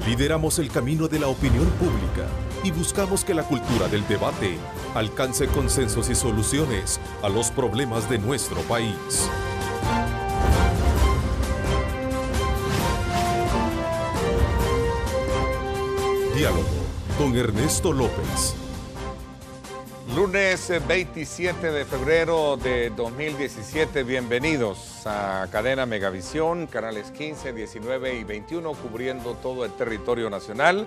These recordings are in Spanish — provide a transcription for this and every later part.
Lideramos el camino de la opinión pública y buscamos que la cultura del debate alcance consensos y soluciones a los problemas de nuestro país. Diálogo con Ernesto López. Lunes 27 de febrero de 2017, bienvenidos a Cadena Megavisión, canales 15, 19 y 21, cubriendo todo el territorio nacional.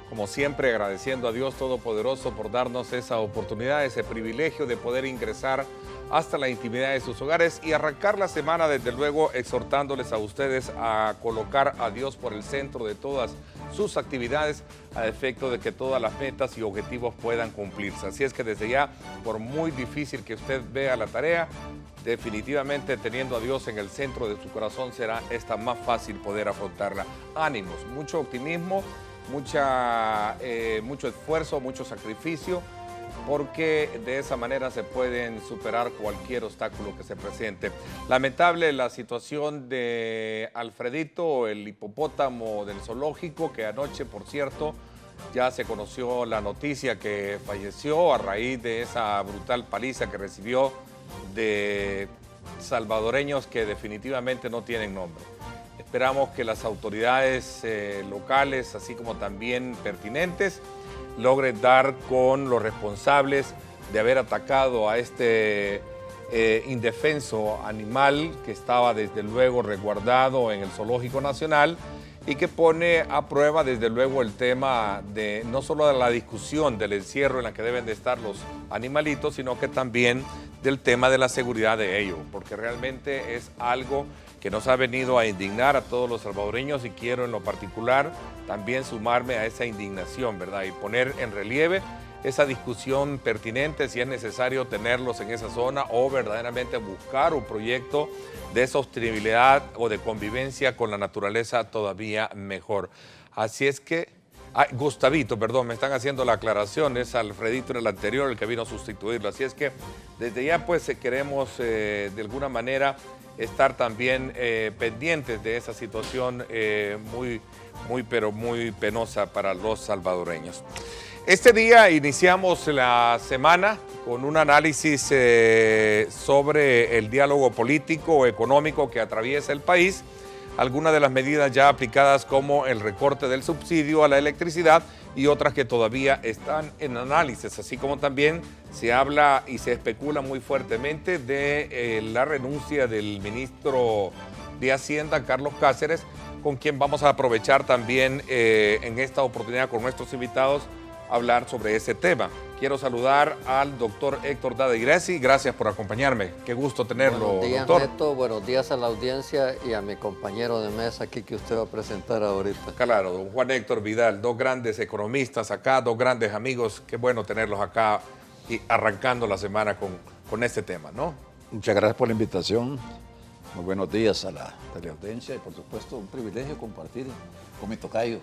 Como siempre, agradeciendo a Dios Todopoderoso por darnos esa oportunidad, ese privilegio de poder ingresar hasta la intimidad de sus hogares y arrancar la semana, desde luego, exhortándoles a ustedes a colocar a Dios por el centro de todas sus actividades, a efecto de que todas las metas y objetivos puedan cumplirse. Así es que desde ya, por muy difícil que usted vea la tarea, definitivamente teniendo a Dios en el centro de su corazón será esta más fácil poder afrontarla. Ánimos, mucho optimismo, mucho esfuerzo, mucho sacrificio, porque de esa manera se pueden superar cualquier obstáculo que se presente. Lamentable la situación de Alfredito, el hipopótamo del zoológico, que anoche, por cierto, ya se conoció la noticia que falleció a raíz de esa brutal paliza que recibió de salvadoreños que definitivamente no tienen nombre. Esperamos que las autoridades locales, así como también pertinentes, logren dar con los responsables de haber atacado a este indefenso animal que estaba desde luego resguardado en el Zoológico Nacional y que pone a prueba desde luego el tema de no solo de la discusión del encierro en la que deben de estar los animalitos, sino que también del tema de la seguridad de ellos, porque realmente es algo que nos ha venido a indignar a todos los salvadoreños y quiero en lo particular también sumarme a esa indignación, ¿verdad? Y poner en relieve esa discusión pertinente, si es necesario tenerlos en esa zona o verdaderamente buscar un proyecto de sostenibilidad o de convivencia con la naturaleza todavía mejor. Así es que, Gustavito, perdón, me están haciendo la aclaración, es Alfredito en el anterior el que vino a sustituirlo. Así es que desde ya pues queremos de alguna manera estar también pendientes de esa situación pero muy penosa para los salvadoreños. Este día iniciamos la semana con un análisis sobre el diálogo político, económico que atraviesa el país, algunas de las medidas ya aplicadas como el recorte del subsidio a la electricidad y otras que todavía están en análisis, así como también se habla y se especula muy fuertemente de la renuncia del ministro de Hacienda, Carlos Cáceres, con quien vamos a aprovechar también en esta oportunidad con nuestros invitados hablar sobre ese tema. Quiero saludar al doctor Héctor Dade Greci. Gracias por acompañarme. Qué gusto tenerlo, buenos días, doctor. Neto. Buenos días a la audiencia y a mi compañero de mesa aquí que usted va a presentar ahorita. Claro, don Juan Héctor Vidal, dos grandes economistas acá, dos grandes amigos. Qué bueno tenerlos acá y arrancando la semana con este tema, ¿no? Muchas gracias por la invitación. Muy buenos días a la teleaudiencia y por supuesto un privilegio compartir con mi tocayo.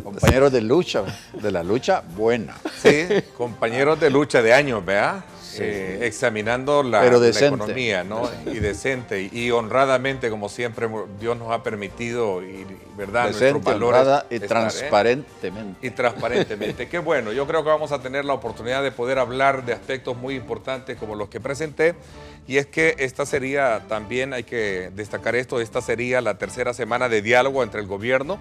Compañeros de lucha, de la lucha buena. Sí, compañeros de lucha de años, ¿verdad? Sí. Examinando la economía, ¿no? Sí. Y decente y honradamente, como siempre Dios nos ha permitido, y ¿verdad? Decente, nuestros valores honrada y estar, transparentemente. Y transparentemente. Qué bueno, yo creo que vamos a tener la oportunidad de poder hablar de aspectos muy importantes como los que presenté. Y es que esta sería, también hay que destacar esto, esta sería la tercera semana de diálogo entre el gobierno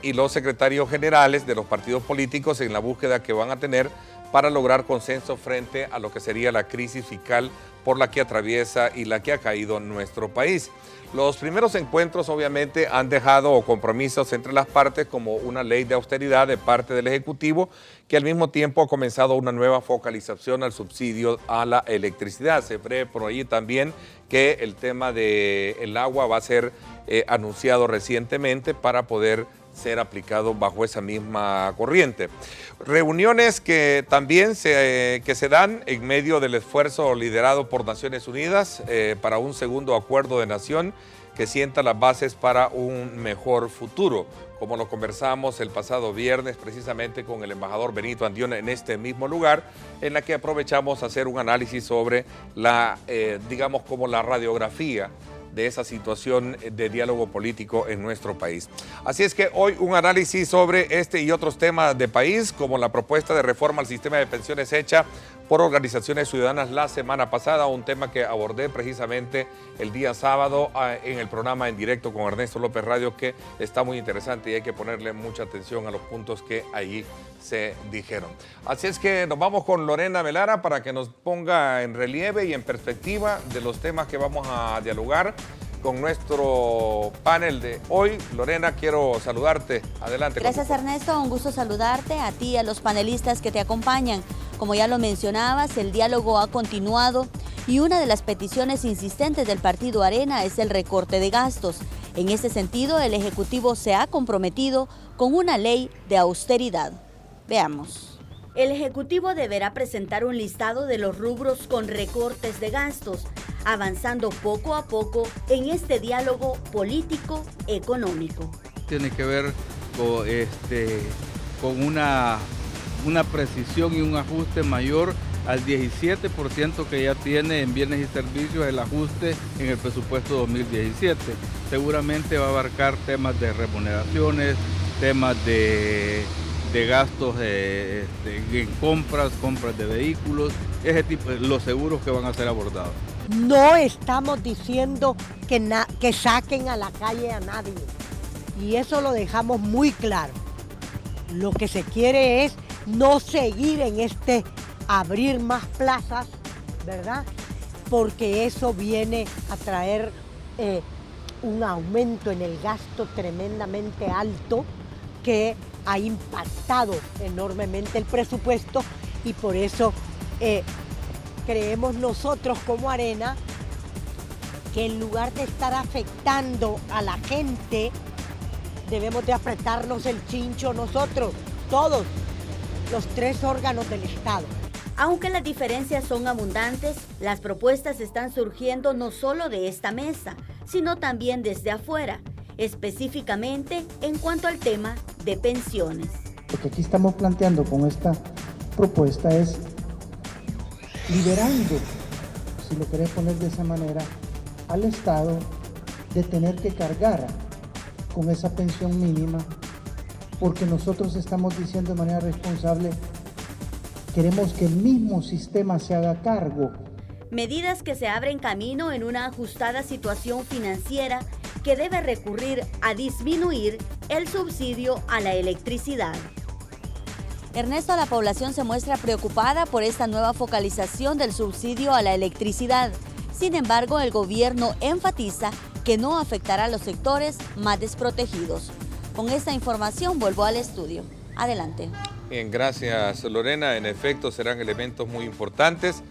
y los secretarios generales de los partidos políticos en la búsqueda que van a tener para lograr consenso frente a lo que sería la crisis fiscal por la que atraviesa y la que ha caído en nuestro país. Los primeros encuentros obviamente han dejado compromisos entre las partes como una ley de austeridad de parte del Ejecutivo que al mismo tiempo ha comenzado una nueva focalización al subsidio a la electricidad. Se prevé por ahí también que el tema del agua va a ser anunciado recientemente para poder ser aplicado bajo esa misma corriente. Reuniones que también se dan en medio del esfuerzo liderado por Naciones Unidas para un segundo acuerdo de nación que sienta las bases para un mejor futuro, como lo conversamos el pasado viernes precisamente con el embajador Benito Andiona en este mismo lugar, en la que aprovechamos a hacer un análisis sobre la, digamos, como la radiografía de esa situación de diálogo político en nuestro país. Así es que hoy un análisis sobre este y otros temas de país, como la propuesta de reforma al sistema de pensiones hecha por organizaciones ciudadanas la semana pasada, un tema que abordé precisamente el día sábado en el programa En Directo con Ernesto López Radio, que está muy interesante y hay que ponerle mucha atención a los puntos que allí se dijeron. Así es que nos vamos con Lorena Velara para que nos ponga en relieve y en perspectiva de los temas que vamos a dialogar con nuestro panel de hoy. Lorena, quiero saludarte. Adelante. Gracias, Ernesto. Un gusto saludarte a ti y a los panelistas que te acompañan. Como ya lo mencionabas, el diálogo ha continuado y una de las peticiones insistentes del partido Arena es el recorte de gastos. En ese sentido, el Ejecutivo se ha comprometido con una ley de austeridad. Veamos. El Ejecutivo deberá presentar un listado de los rubros con recortes de gastos, avanzando poco a poco en este diálogo político-económico. Tiene que ver con una precisión y un ajuste mayor al 17% que ya tiene en bienes y servicios el ajuste en el presupuesto 2017. Seguramente va a abarcar temas de remuneraciones, temas de gastos en compras de vehículos, ese tipo, los seguros que van a ser abordados. No estamos diciendo que saquen a la calle a nadie, y eso lo dejamos muy claro. Lo que se quiere es no seguir en abrir más plazas, ¿verdad? Porque eso viene a traer un aumento en el gasto tremendamente alto que ha impactado enormemente el presupuesto, y por eso creemos nosotros como Arena que en lugar de estar afectando a la gente, debemos de apretarnos el chincho nosotros, todos, los tres órganos del Estado. Aunque las diferencias son abundantes, las propuestas están surgiendo no solo de esta mesa, sino también desde afuera, específicamente en cuanto al tema de pensiones. Lo que aquí estamos planteando con esta propuesta es liberando, si lo querés poner de esa manera, al Estado de tener que cargar con esa pensión mínima, porque nosotros estamos diciendo de manera responsable, queremos que el mismo sistema se haga cargo. Medidas que se abren camino en una ajustada situación financiera que debe recurrir a disminuir el subsidio a la electricidad. Ernesto, la población se muestra preocupada por esta nueva focalización del subsidio a la electricidad. Sin embargo, el gobierno enfatiza que no afectará a los sectores más desprotegidos. Con esta información vuelvo al estudio. Adelante. Bien, gracias Lorena. En efecto, serán elementos muy importantes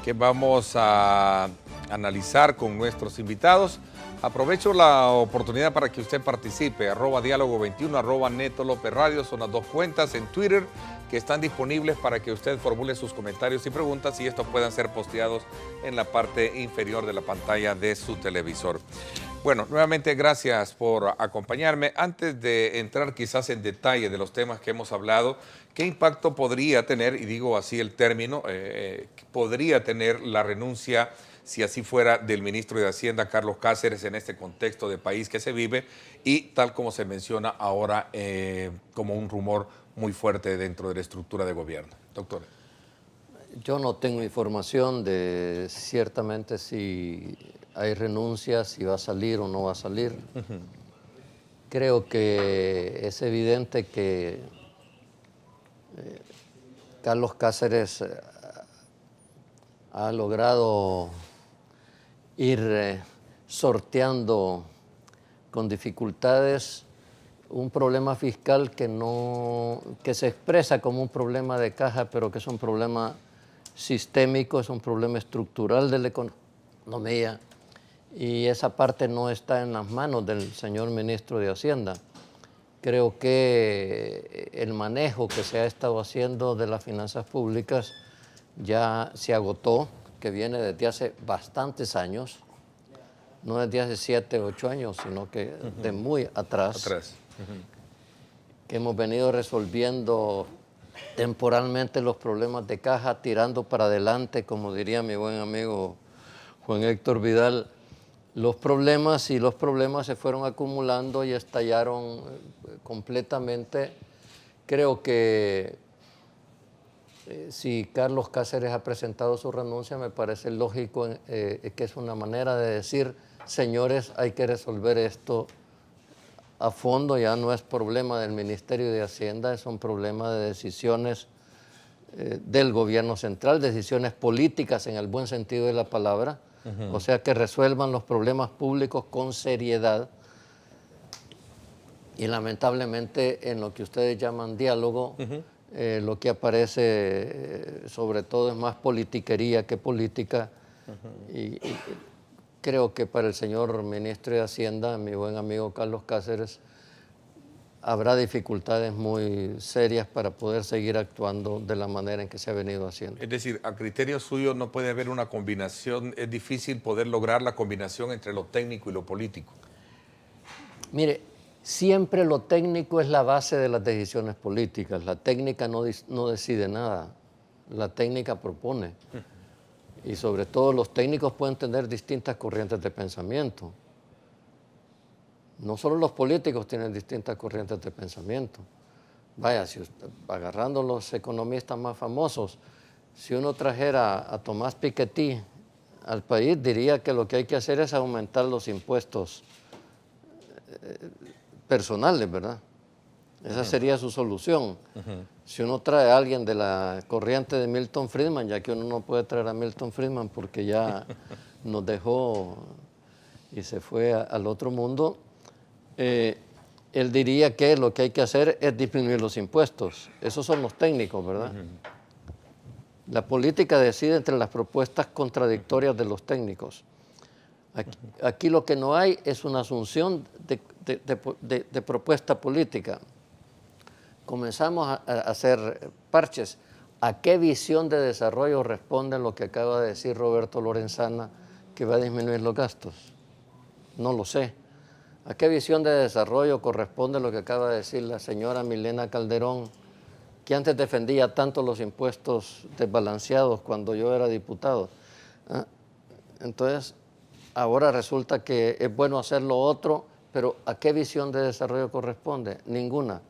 que vamos a analizar con nuestros invitados. Aprovecho la oportunidad para que usted participe, @diálogo21, @Neto López Radio, son las dos cuentas en Twitter que están disponibles para que usted formule sus comentarios y preguntas y estos puedan ser posteados en la parte inferior de la pantalla de su televisor. Bueno, nuevamente gracias por acompañarme. Antes de entrar quizás en detalle de los temas que hemos hablado, ¿qué impacto podría tener, y digo así el término, podría tener la renuncia, si así fuera, del ministro de Hacienda, Carlos Cáceres, en este contexto de país que se vive y tal como se menciona ahora como un rumor muy fuerte dentro de la estructura de gobierno? Doctor. Yo no tengo información de ciertamente si hay renuncias, si va a salir o no va a salir. Creo que es evidente que Carlos Cáceres ha logrado ir sorteando con dificultades un problema fiscal que se expresa como un problema de caja, pero que es un problema sistémico, es un problema estructural de la economía, y esa parte no está en las manos del señor ministro de Hacienda. Creo que el manejo que se ha estado haciendo de las finanzas públicas ya se agotó, que viene desde hace bastantes años, no desde hace 7, 8 años, sino que de muy atrás. Que hemos venido resolviendo temporalmente los problemas de caja, tirando para adelante, como diría mi buen amigo Juan Héctor Vidal, los problemas se fueron acumulando y estallaron completamente. Creo que si Carlos Cáceres ha presentado su renuncia, me parece lógico que es una manera de decir, señores, hay que resolver esto a fondo, ya no es problema del Ministerio de Hacienda, es un problema de decisiones del gobierno central, decisiones políticas en el buen sentido de la palabra, o sea, que resuelvan los problemas públicos con seriedad. Y lamentablemente en lo que ustedes llaman diálogo, lo que aparece sobre todo es más politiquería que política. Y creo que para el señor ministro de Hacienda, mi buen amigo Carlos Cáceres, habrá dificultades muy serias para poder seguir actuando de la manera en que se ha venido haciendo. Es decir, a criterio suyo no puede haber una combinación, es difícil poder lograr la combinación entre lo técnico y lo político. Mire, siempre lo técnico es la base de las decisiones políticas. La técnica no decide nada, la técnica propone. Y sobre todo los técnicos pueden tener distintas corrientes de pensamiento. No solo los políticos tienen distintas corrientes de pensamiento. Vaya, agarrando los economistas más famosos, si uno trajera a Tomás Piketty al país, diría que lo que hay que hacer es aumentar los impuestos personales, ¿verdad? Esa sería su solución. Si uno trae a alguien de la corriente de Milton Friedman, ya que uno no puede traer a Milton Friedman porque ya nos dejó y se fue al otro mundo, él diría que lo que hay que hacer es disminuir los impuestos. Esos son los técnicos, ¿verdad? La política decide entre las propuestas contradictorias de los técnicos. Aquí lo que no hay es una asunción de propuesta política. Comenzamos a hacer parches. ¿A qué visión de desarrollo responde lo que acaba de decir Roberto Lorenzana, que va a disminuir los gastos? No lo sé. ¿A qué visión de desarrollo corresponde lo que acaba de decir la señora Milena Calderón, que antes defendía tanto los impuestos desbalanceados cuando yo era diputado? Entonces, ahora resulta que es bueno hacer lo otro, pero ¿a qué visión de desarrollo corresponde? Ninguna.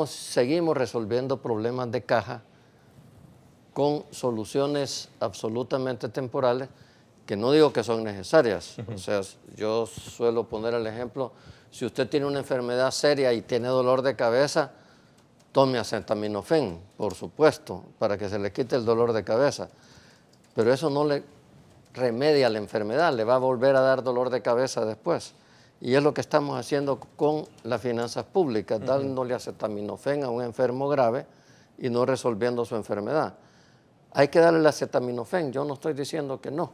Seguimos resolviendo problemas de caja con soluciones absolutamente temporales, que no digo que son necesarias. O sea, yo suelo poner el ejemplo, si usted tiene una enfermedad seria y tiene dolor de cabeza, tome acetaminofén, por supuesto, para que se le quite el dolor de cabeza. Pero eso no le remedia la enfermedad, le va a volver a dar dolor de cabeza después. Y es lo que estamos haciendo con las finanzas públicas, dándole acetaminofén a un enfermo grave y no resolviendo su enfermedad. Hay que darle el acetaminofén, yo no estoy diciendo que no,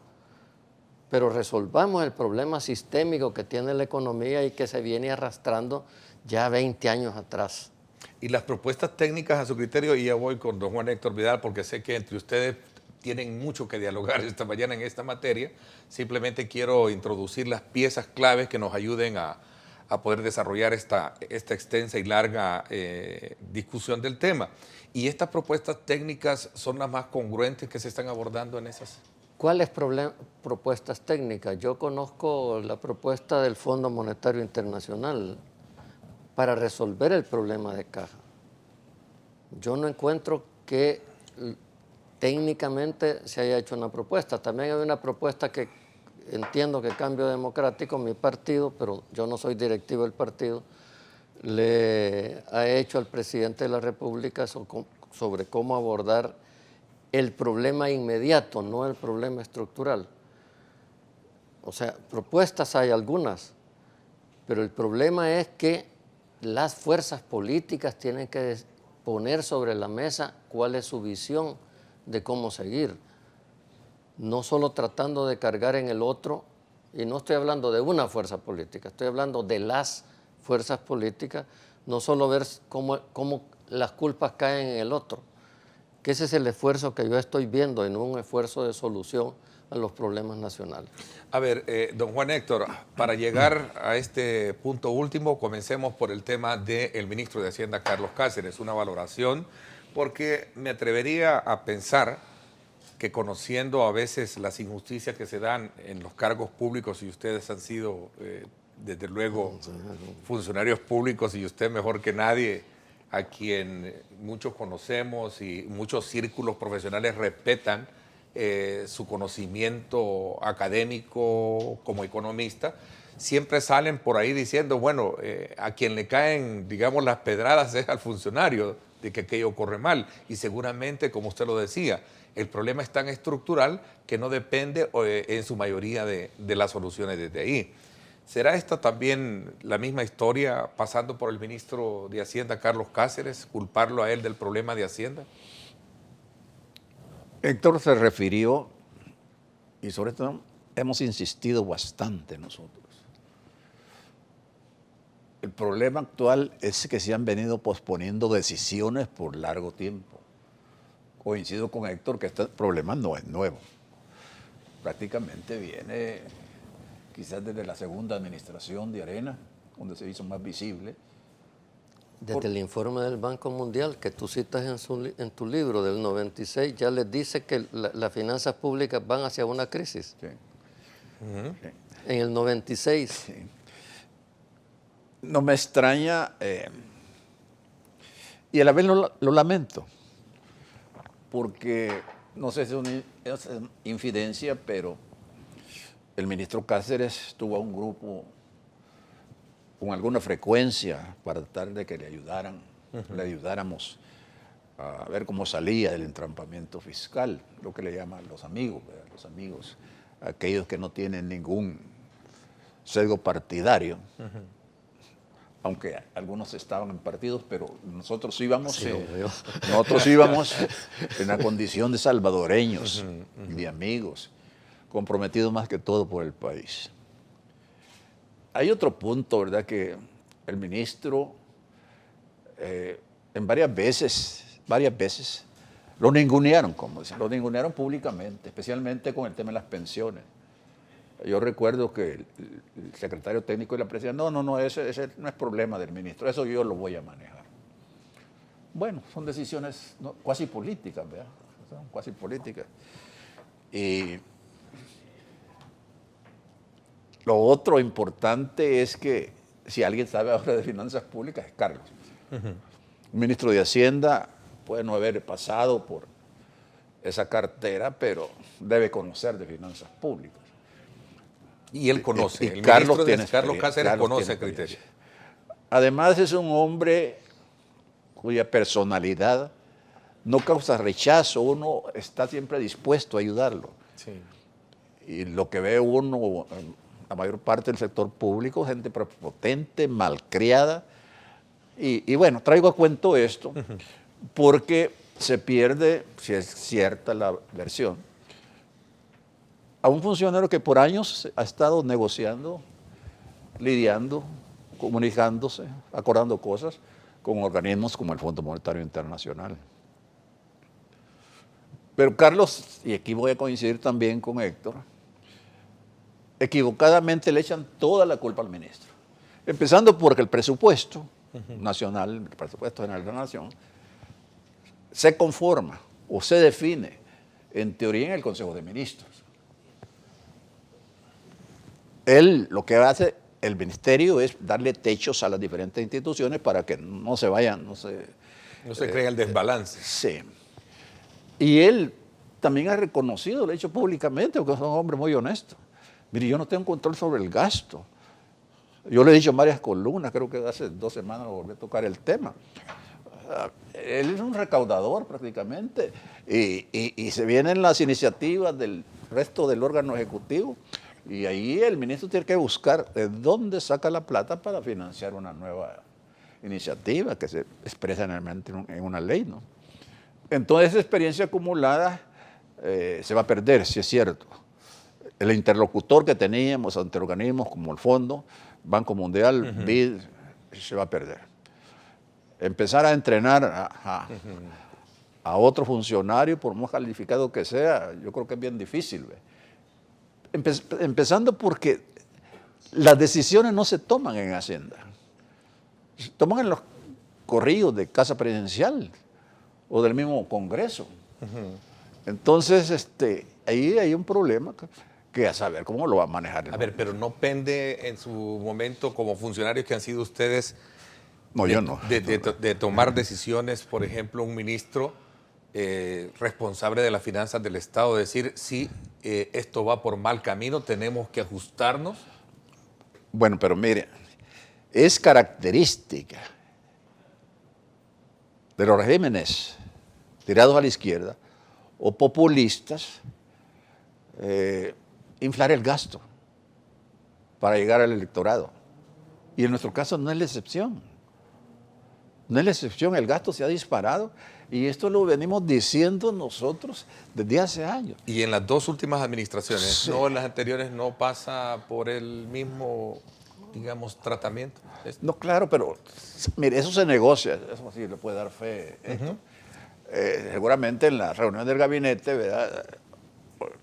pero resolvamos el problema sistémico que tiene la economía y que se viene arrastrando ya 20 años atrás. Y las propuestas técnicas a su criterio, y ya voy con don Juan Héctor Vidal, porque sé que entre ustedes tienen mucho que dialogar esta mañana en esta materia. Simplemente quiero introducir las piezas claves que nos ayuden a poder desarrollar esta extensa y larga discusión del tema. ¿Y estas propuestas técnicas son las más congruentes que se están abordando en esas? ¿Cuáles propuestas técnicas? Yo conozco la propuesta del Fondo Monetario Internacional para resolver el problema de caja. Yo no encuentro que técnicamente se haya hecho una propuesta. También hay una propuesta que entiendo que Cambio Democrático, mi partido, pero yo no soy directivo del partido, le ha hecho al presidente de la República sobre cómo abordar el problema inmediato, no el problema estructural. O sea, propuestas hay algunas, pero el problema es que las fuerzas políticas tienen que poner sobre la mesa cuál es su visión de cómo seguir, no solo tratando de cargar en el otro, y no estoy hablando de una fuerza política, estoy hablando de las fuerzas políticas, no solo ver cómo las culpas caen en el otro, que ese es el esfuerzo que yo estoy viendo en un esfuerzo de solución a los problemas nacionales. A ver, don Juan Héctor, para llegar a este punto último, comencemos por el tema del ministro de Hacienda, Carlos Cáceres, una valoración, porque me atrevería a pensar que conociendo a veces las injusticias que se dan en los cargos públicos, y ustedes han sido, desde luego, funcionarios públicos, y usted mejor que nadie, a quien muchos conocemos y muchos círculos profesionales respetan su conocimiento académico como economista, siempre salen por ahí diciendo, bueno, a quien le caen, digamos, las pedradas es al funcionario de que aquello corre mal. Y seguramente, como usted lo decía, el problema es tan estructural que no depende en su mayoría de las soluciones desde ahí. ¿Será esta también la misma historia pasando por el ministro de Hacienda, Carlos Cáceres, culparlo a él del problema de Hacienda? Héctor se refirió, y sobre todo hemos insistido bastante nosotros. El problema actual es que se han venido posponiendo decisiones por largo tiempo. Coincido con Héctor que este problema no es nuevo. Prácticamente viene quizás desde la segunda administración de Arena, donde se hizo más visible. Desde el informe del Banco Mundial que tú citas en tu libro del 96, ya les dice que las finanzas públicas van hacia una crisis. Sí. Sí. En el 96. Sí. No me extraña, y a la vez lo lamento, porque no sé si es infidencia, pero el ministro Cáceres tuvo un grupo con alguna frecuencia para tratar de que le ayudáramos a ver cómo salía del entrampamiento fiscal, lo que le llaman los amigos, ¿verdad? Los amigos, aquellos que no tienen ningún sesgo partidario. Aunque algunos estaban en partidos, pero nosotros íbamos, en la condición de salvadoreños y de amigos, comprometidos más que todo por el país. Hay otro punto, ¿verdad?, que el ministro en varias veces lo ningunearon, como dicen, lo ningunearon públicamente, especialmente con el tema de las pensiones. Yo recuerdo que el secretario técnico de la presidencia, no, ese no es problema del ministro, eso yo lo voy a manejar. Bueno, son decisiones cuasi políticas, ¿verdad? Son cuasi políticas. Y lo otro importante es que si alguien sabe ahora de finanzas públicas es Carlos. Un ministro de Hacienda puede no haber pasado por esa cartera, pero debe conocer de finanzas públicas. Y él conoce, y el Carlos ministro Carlos Cáceres conoce el criterio. Además es un hombre cuya personalidad no causa rechazo, uno está siempre dispuesto a ayudarlo. Sí. Y lo que ve uno, la mayor parte del sector público, gente prepotente, malcriada. Y bueno, traigo a cuento esto porque se pierde, si es cierta la versión, a un funcionario que por años ha estado negociando, lidiando, comunicándose, acordando cosas con organismos como el Fondo Monetario Internacional. Pero Carlos, y aquí voy a coincidir también con Héctor, equivocadamente le echan toda la culpa al ministro. Empezando porque el presupuesto nacional, el presupuesto general de la nación, se conforma o se define en teoría en el Consejo de Ministros. Lo que hace el ministerio es darle techos a las diferentes instituciones para que no se vayan, no se crea el desbalance. Sí. Y él también ha reconocido, lo ha dicho públicamente, porque es un hombre muy honesto. Mire, yo no tengo control sobre el gasto. Yo le he dicho en varias columnas, creo que hace 2 semanas volví a tocar el tema. Él es un recaudador prácticamente y se vienen las iniciativas del resto del órgano ejecutivo. Y ahí el ministro tiene que buscar de dónde saca la plata para financiar una nueva iniciativa que se expresa en una ley, ¿no? Entonces, esa experiencia acumulada se va a perder, si es cierto. El interlocutor que teníamos ante organismos como el Fondo, Banco Mundial, BID, se va a perder. Empezar a entrenar a otro funcionario, por más calificado que sea, yo creo que es bien difícil, ¿ve? Empezando porque las decisiones no se toman en Hacienda, se toman en los corrillos de Casa Presidencial o del mismo Congreso. Entonces, ahí hay un problema que a saber cómo lo va a manejar. A ver, pero no pende en su momento como funcionarios que han sido ustedes No, yo no. de tomar decisiones, por ejemplo, un ministro responsable de las finanzas del Estado, decir, sí, esto va por mal camino, tenemos que ajustarnos. Bueno, pero mire, es característica de los regímenes tirados a la izquierda o populistas inflar el gasto para llegar al electorado. Y en nuestro caso no es la excepción. No es la excepción, el gasto se ha disparado y esto lo venimos diciendo nosotros desde hace años. Y en las dos últimas administraciones, Sí. no en las anteriores, no pasa por el mismo, digamos, tratamiento. No, claro, pero mire, eso se negocia, eso sí le puede dar fe. Seguramente en la reunión del gabinete, ¿verdad?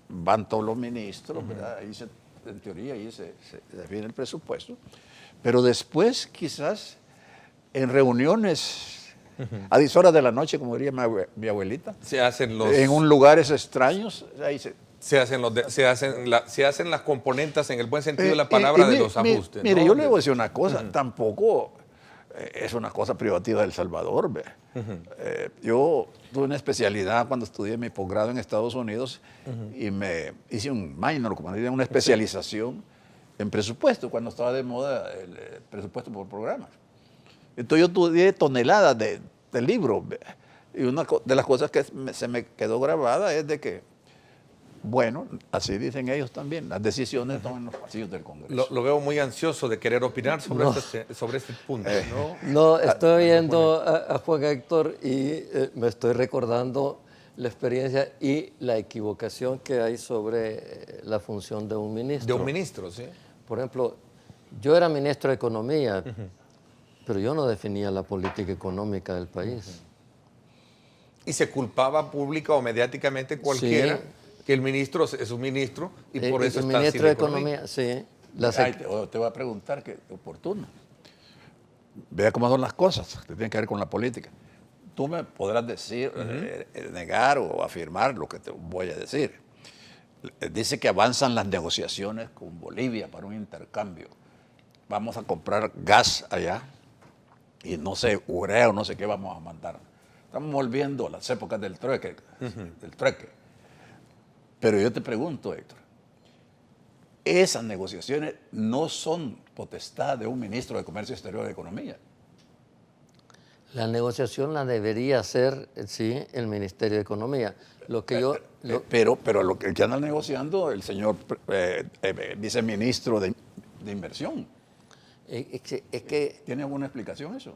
Van todos los ministros, ¿verdad? Ahí en teoría ahí se define el presupuesto, pero después quizás en reuniones a 10 horas de la noche, como diría mi abuelita, Se hacen los... en lugares extraños, ahí Se hacen las componentes en el buen sentido de la palabra de los ajustes. Mire, ¿no? yo le voy a decir una cosa, tampoco es una cosa privativa de El Salvador. Yo tuve una especialidad cuando estudié mi posgrado en Estados Unidos y me hice un minor, como diría, una especialización en presupuesto, cuando estaba de moda el presupuesto por programas. Entonces yo estudié toneladas de libros y una de las cosas que se me quedó grabada es de que, bueno, así dicen ellos también, las decisiones toman en los pasillos del Congreso. Lo veo muy ansioso de querer opinar sobre, sobre este punto. No, estoy oyendo a Juan Héctor y me estoy recordando la experiencia y la equivocación que hay sobre la función de un ministro. De un ministro, sí. Por ejemplo, yo era ministro de Economía, pero yo no definía la política económica del país. Y se culpaba pública o mediáticamente cualquiera que el ministro es un ministro y por eso el está ministro sin de economía. Economía, sí. Te voy a preguntar, qué oportuno. Vea cómo son las cosas que tienen que ver con la política. Tú me podrás decir, negar o afirmar lo que te voy a decir. Dice que avanzan las negociaciones con Bolivia para un intercambio. Vamos a comprar gas allá y no sé, urea o no sé qué vamos a mandar. Estamos volviendo a las épocas del trueque. Pero yo te pregunto, Héctor, esas negociaciones no son potestad de un ministro de Comercio Exterior y de Economía. La negociación la debería hacer, sí, el Ministerio de Economía. Lo que yo... Pero lo que anda negociando el señor viceministro de Inversión. Es que ¿Tiene alguna explicación eso?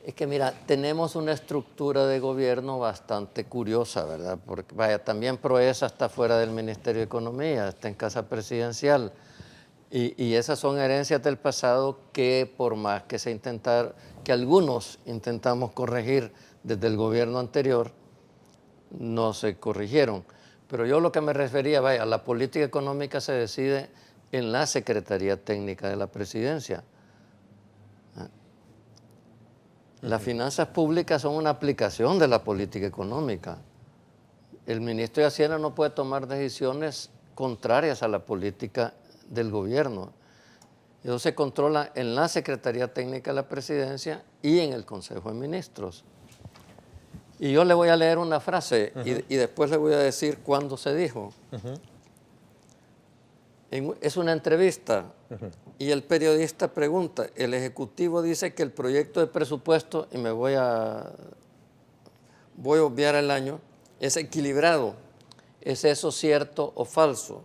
Es que mira, tenemos una estructura de gobierno bastante curiosa, ¿verdad? Porque vaya, también Proesa está fuera del Ministerio de Economía, está en Casa Presidencial. Y esas son herencias del pasado que por más que que algunos intentamos corregir desde el gobierno anterior, no se corrigieron. Pero yo lo que me refería, vaya, la política económica se decide en la Secretaría Técnica de la Presidencia. Las finanzas públicas son una aplicación de la política económica. El ministro de Hacienda no puede tomar decisiones contrarias a la política del gobierno. Eso se controla en la Secretaría Técnica de la Presidencia y en el Consejo de Ministros. Y yo le voy a leer una frase y después le voy a decir cuándo se dijo. Es una entrevista y el periodista pregunta, el Ejecutivo dice que el proyecto de presupuesto, y me voy a obviar el año, es equilibrado. ¿Es eso cierto o falso?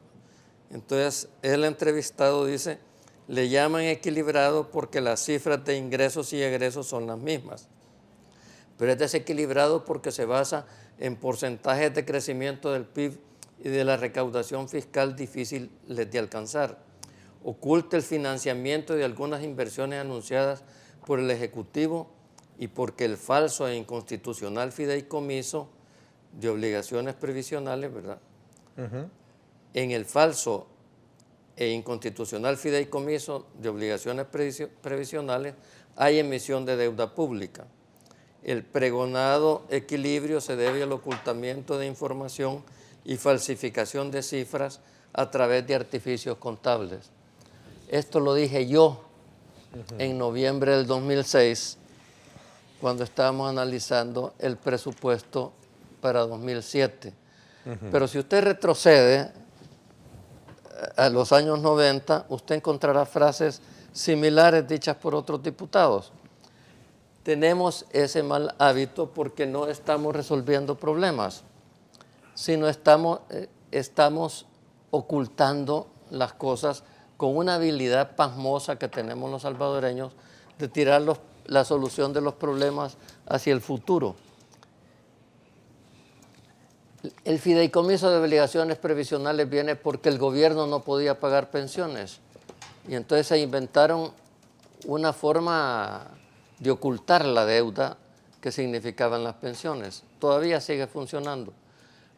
Entonces el entrevistado dice, le llaman equilibrado porque las cifras de ingresos y egresos son las mismas. Pero es desequilibrado porque se basa en porcentajes de crecimiento del PIB y de la recaudación fiscal difíciles de alcanzar. Oculta el financiamiento de algunas inversiones anunciadas por el Ejecutivo y porque el falso e inconstitucional fideicomiso de obligaciones previsionales, ¿verdad? En el falso e inconstitucional fideicomiso de obligaciones previsionales hay emisión de deuda pública. El pregonado equilibrio se debe al ocultamiento de información y falsificación de cifras a través de artificios contables. Esto lo dije yo en noviembre del 2006, cuando estábamos analizando el presupuesto para 2007. Pero si usted retrocede a los años 90, usted encontrará frases similares dichas por otros diputados. Tenemos ese mal hábito porque no estamos resolviendo problemas, sino estamos ocultando las cosas con una habilidad pasmosa que tenemos los salvadoreños de tirar la solución de los problemas hacia el futuro. El fideicomiso de obligaciones previsionales viene porque el gobierno no podía pagar pensiones y entonces se inventaron una forma de ocultar la deuda que significaban las pensiones. Todavía sigue funcionando.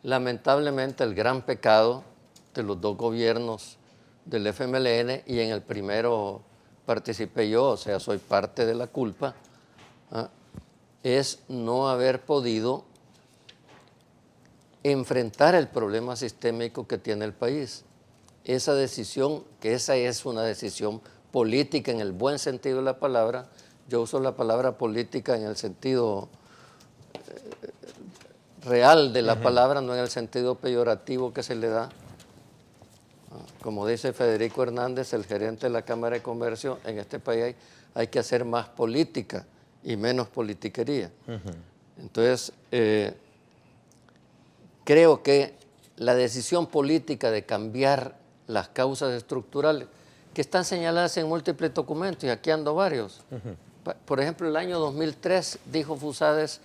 Lamentablemente el gran pecado de los dos gobiernos del FMLN, y en el primero participé yo, o sea, soy parte de la culpa, es no haber podido enfrentar el problema sistémico que tiene el país. Esa decisión, que esa es una decisión política en el buen sentido de la palabra, yo uso la palabra política en el sentido real de la palabra, no en el sentido peyorativo que se le da. Como dice Federico Hernández, el gerente de la Cámara de Comercio, en este país hay que hacer más política y menos politiquería. Entonces, creo que la decisión política de cambiar las causas estructurales, que están señaladas en múltiples documentos, y aquí ando varios. Por ejemplo, el año 2003 dijo Fusades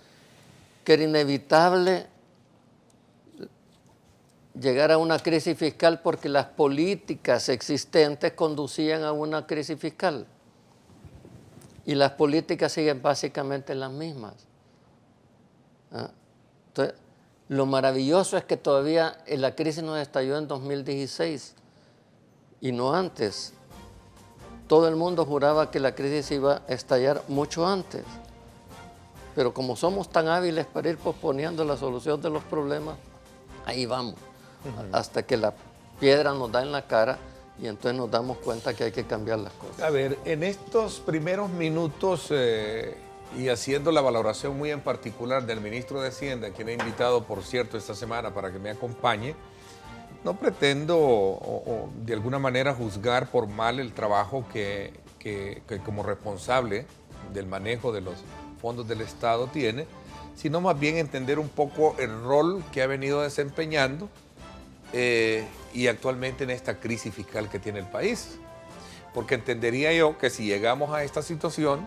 que era inevitable llegar a una crisis fiscal porque las políticas existentes conducían a una crisis fiscal. Y las políticas siguen básicamente las mismas. Entonces, lo maravilloso es que todavía la crisis nos estalló en 2016 y no antes. Todo el mundo juraba que la crisis iba a estallar mucho antes. Pero como somos tan hábiles para ir posponiendo la solución de los problemas, ahí vamos. Hasta que la piedra nos da en la cara y entonces nos damos cuenta que hay que cambiar las cosas. A ver, en estos primeros minutos y haciendo la valoración muy en particular del ministro de Hacienda, quien he invitado, por cierto, esta semana para que me acompañe, no pretendo de alguna manera juzgar por mal el trabajo que como responsable del manejo de los fondos del Estado tiene, sino más bien entender un poco el rol que ha venido desempeñando y actualmente en esta crisis fiscal que tiene el país. Porque entendería yo que si llegamos a esta situación,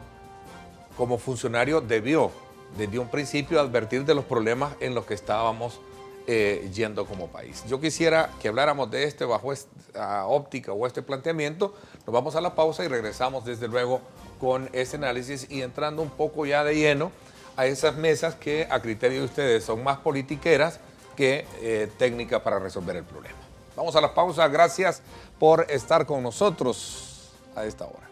como funcionario debió, desde un principio, advertir de los problemas en los que estábamos yendo como país. Yo quisiera que habláramos de bajo esta óptica o este planteamiento. Nos vamos a la pausa y regresamos desde luego con ese análisis y entrando un poco ya de lleno a esas mesas que a criterio de ustedes son más politiqueras que técnicas para resolver el problema. Vamos a la pausa. Gracias por estar con nosotros a esta hora.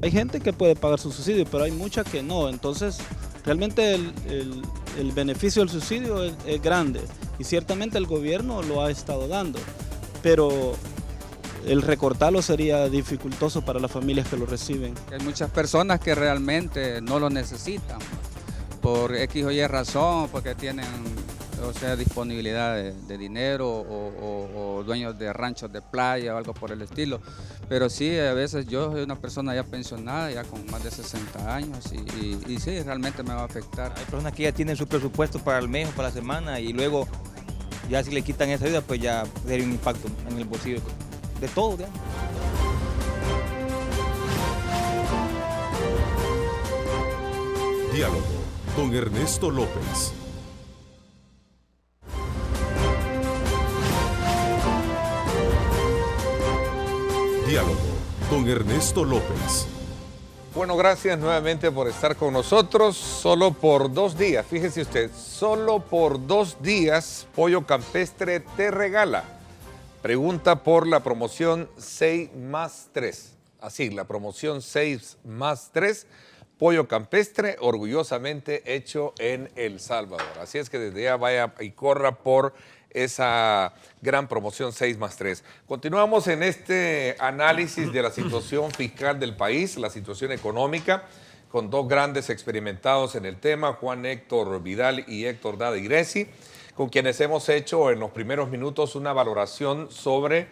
Hay gente que puede pagar su subsidio, pero hay mucha que no. Entonces, realmente el beneficio del subsidio es grande y ciertamente el gobierno lo ha estado dando, pero el recortarlo sería dificultoso para las familias que lo reciben. Hay muchas personas que realmente no lo necesitan por X o Y razón, porque tienen, o sea, disponibilidad de dinero o dueños de ranchos de playa o algo por el estilo. Pero sí, a veces yo soy una persona ya pensionada, ya con más de 60 años y sí, realmente me va a afectar. Hay personas que ya tienen su presupuesto para el mes o para la semana y luego ya si le quitan esa ayuda, pues ya sería un impacto en el bolsillo de todo, digamos. Diálogo con Ernesto López. Diálogo con Ernesto López. Bueno, gracias nuevamente por estar con nosotros. Solo por 2 días, fíjese usted, solo por 2 días Pollo Campestre te regala. Pregunta por la promoción 6+3. así, la promoción 6+3, pollo campestre, orgullosamente hecho en El Salvador. Así es que desde ya vaya y corra por esa gran promoción 6+3. Continuamos en este análisis de la situación fiscal del país, la situación económica, con dos grandes experimentados en el tema, Juan Héctor Vidal y Héctor Dade Greci, con quienes hemos hecho en los primeros minutos una valoración sobre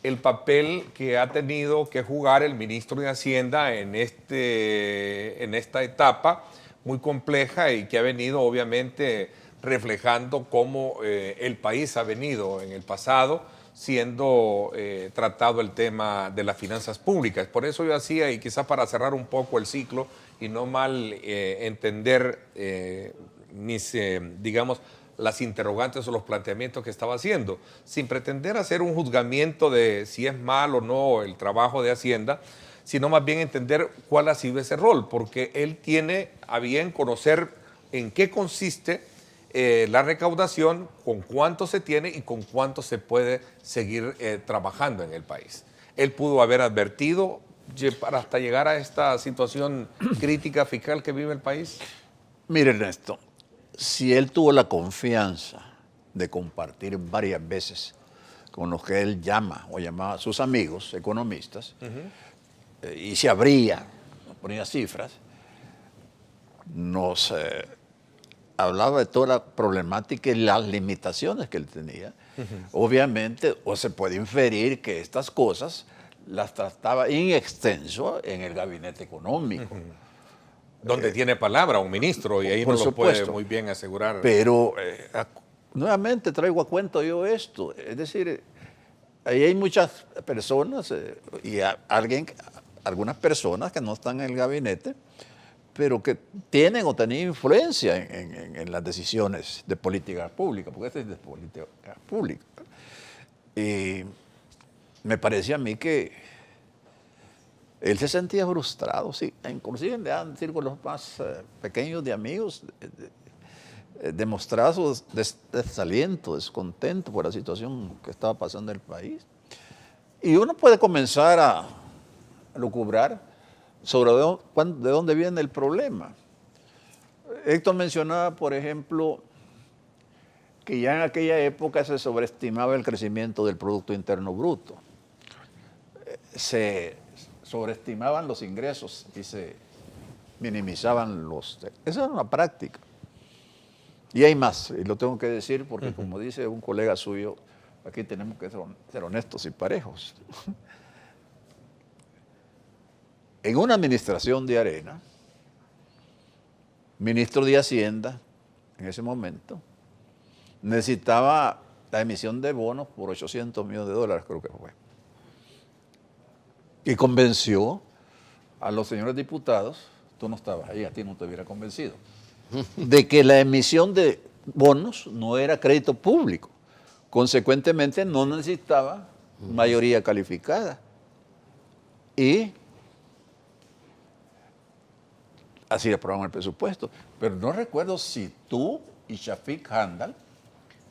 el papel que ha tenido que jugar el ministro de Hacienda en esta etapa muy compleja y que ha venido obviamente reflejando cómo el país ha venido en el pasado siendo tratado el tema de las finanzas públicas. Por eso yo hacía, y quizás para cerrar un poco el ciclo y no mal entender digamos, las interrogantes o los planteamientos que estaba haciendo, sin pretender hacer un juzgamiento de si es mal o no el trabajo de Hacienda, sino más bien entender cuál ha sido ese rol, porque él tiene a bien conocer en qué consiste la recaudación, con cuánto se tiene y con cuánto se puede seguir trabajando en el país. Él pudo haber advertido hasta llegar a esta situación crítica fiscal que vive el país. Mire, Ernesto, si él tuvo la confianza de compartir varias veces con los que él llama o llamaba a sus amigos economistas, y se abría, ponía cifras, nos hablaba de toda la problemática y las limitaciones que él tenía. Obviamente, o se puede inferir que estas cosas las trataba in extenso en el gabinete económico. Donde tiene palabra un ministro y ahí no lo puede muy bien asegurar. Pero nuevamente traigo a cuento yo esto. Es decir, ahí hay muchas personas y algunas personas que no están en el gabinete, pero que tienen o tenían influencia en las decisiones de política pública, porque esto es de política pública. Y me parecía a mí que él se sentía frustrado, sí, inclusive en círculos más pequeños de amigos, demostraba su desaliento, descontento por la situación que estaba pasando en el país. Y uno puede comenzar a lucubrar sobre de dónde viene el problema. Héctor mencionaba, por ejemplo, que ya en aquella época se sobreestimaba el crecimiento del Producto Interno Bruto. Se sobreestimaban los ingresos y se minimizaban los... Esa era una práctica. Y hay más, y lo tengo que decir porque como dice un colega suyo, aquí tenemos que ser honestos y parejos. En una administración de Arena, ministro de Hacienda, en ese momento, necesitaba la emisión de bonos por $800 millones, creo que fue. Y convenció a los señores diputados, tú no estabas ahí, a ti no te hubiera convencido, de que la emisión de bonos no era crédito público. Consecuentemente, no necesitaba mayoría calificada. Y así aprobaron el presupuesto. Pero no recuerdo si tú y Shafiq Handal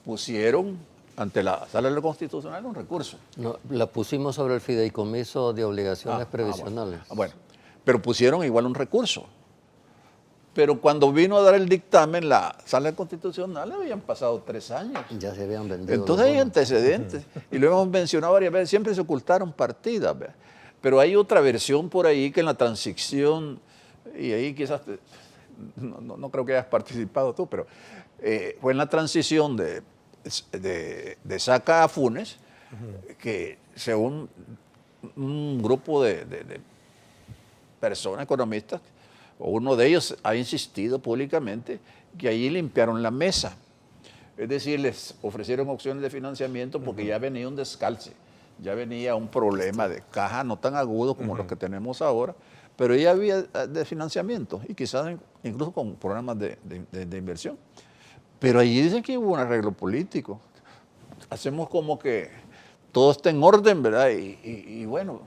pusieron ante la Sala de lo Constitucional un recurso. No, la pusimos sobre el fideicomiso de obligaciones previsionales. Bueno, pero pusieron igual un recurso. Pero cuando vino a dar el dictamen la Sala Constitucional habían pasado 3 años. Ya se habían vendido. Entonces hay antecedentes. Y lo hemos mencionado varias veces, siempre se ocultaron partidas. ¿Verdad? Pero hay otra versión por ahí que en la transición, y ahí quizás, no creo que hayas participado tú, pero fue en la transición de Saca a Funes, que según un grupo de personas, economistas, uno de ellos ha insistido públicamente que allí limpiaron la mesa. Es decir, les ofrecieron opciones de financiamiento porque ya venía un descalce, ya venía un problema de caja no tan agudo como los que tenemos ahora, pero ya había de financiamiento y quizás incluso con programas de inversión. Pero allí dicen que hubo un arreglo político. Hacemos como que todo está en orden, ¿verdad? Y bueno,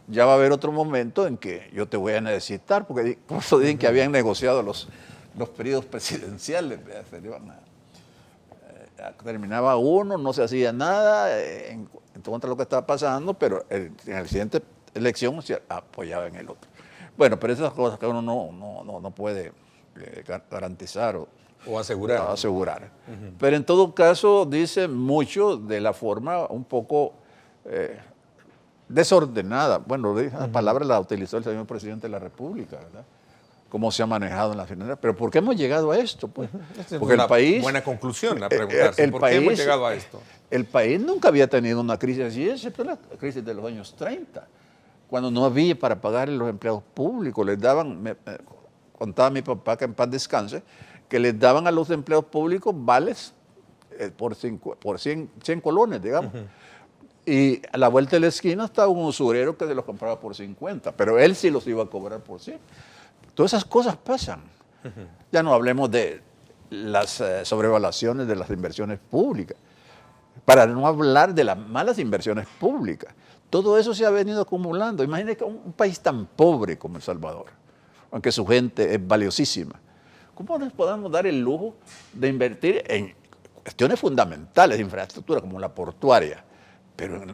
ya va a haber otro momento en que yo te voy a necesitar, porque por eso dicen que habían negociado los periodos presidenciales, ¿verdad? Terminaba uno, no se hacía nada en contra de lo que estaba pasando, pero en el siguiente elección se apoyaba en el otro. Bueno, pero esas cosas que uno no puede garantizar o asegurar. Pero en todo caso dice mucho de la forma un poco desordenada. Bueno, esa palabra la utilizó el señor presidente de la República, ¿verdad? Cómo se ha manejado en la finanzas. Pero ¿por qué hemos llegado a esto? Pues? Porque el país, buena conclusión a preguntarse. ¿Por qué hemos llegado a esto? El país nunca había tenido una crisis así, excepto la crisis de los años 30, cuando no había para pagar a los empleados públicos. Les daban, contaba mi papá, que en paz descanse, que les daban a los empleados públicos vales por 100 colones, digamos. Y a la vuelta de la esquina estaba un usurero que se los compraba por 50, pero él sí los iba a cobrar por 100. Todas esas cosas pasan. Ya no hablemos de las sobrevaluaciones de las inversiones públicas, para no hablar de las malas inversiones públicas. Todo eso se ha venido acumulando. Imagínense un país tan pobre como El Salvador, aunque su gente es valiosísima. ¿Cómo nos podemos dar el lujo de invertir en cuestiones fundamentales de infraestructura como la portuaria, pero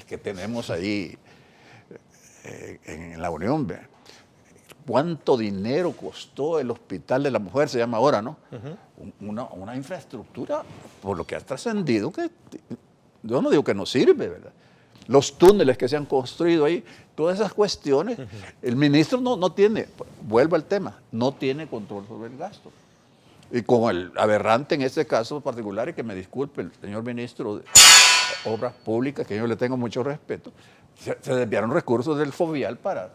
que tenemos ahí en la Unión? ¿Cuánto dinero costó el Hospital de la Mujer, se llama ahora, ¿no? Una infraestructura, por lo que ha trascendido, que yo no digo que no sirve, ¿verdad? Los túneles que se han construido ahí, todas esas cuestiones, el ministro no tiene, vuelvo al tema, no tiene control sobre el gasto. Y con el aberrante en este caso particular, y que me disculpe el señor ministro de Obras Públicas, que yo le tengo mucho respeto, se desviaron recursos del FOVIAL para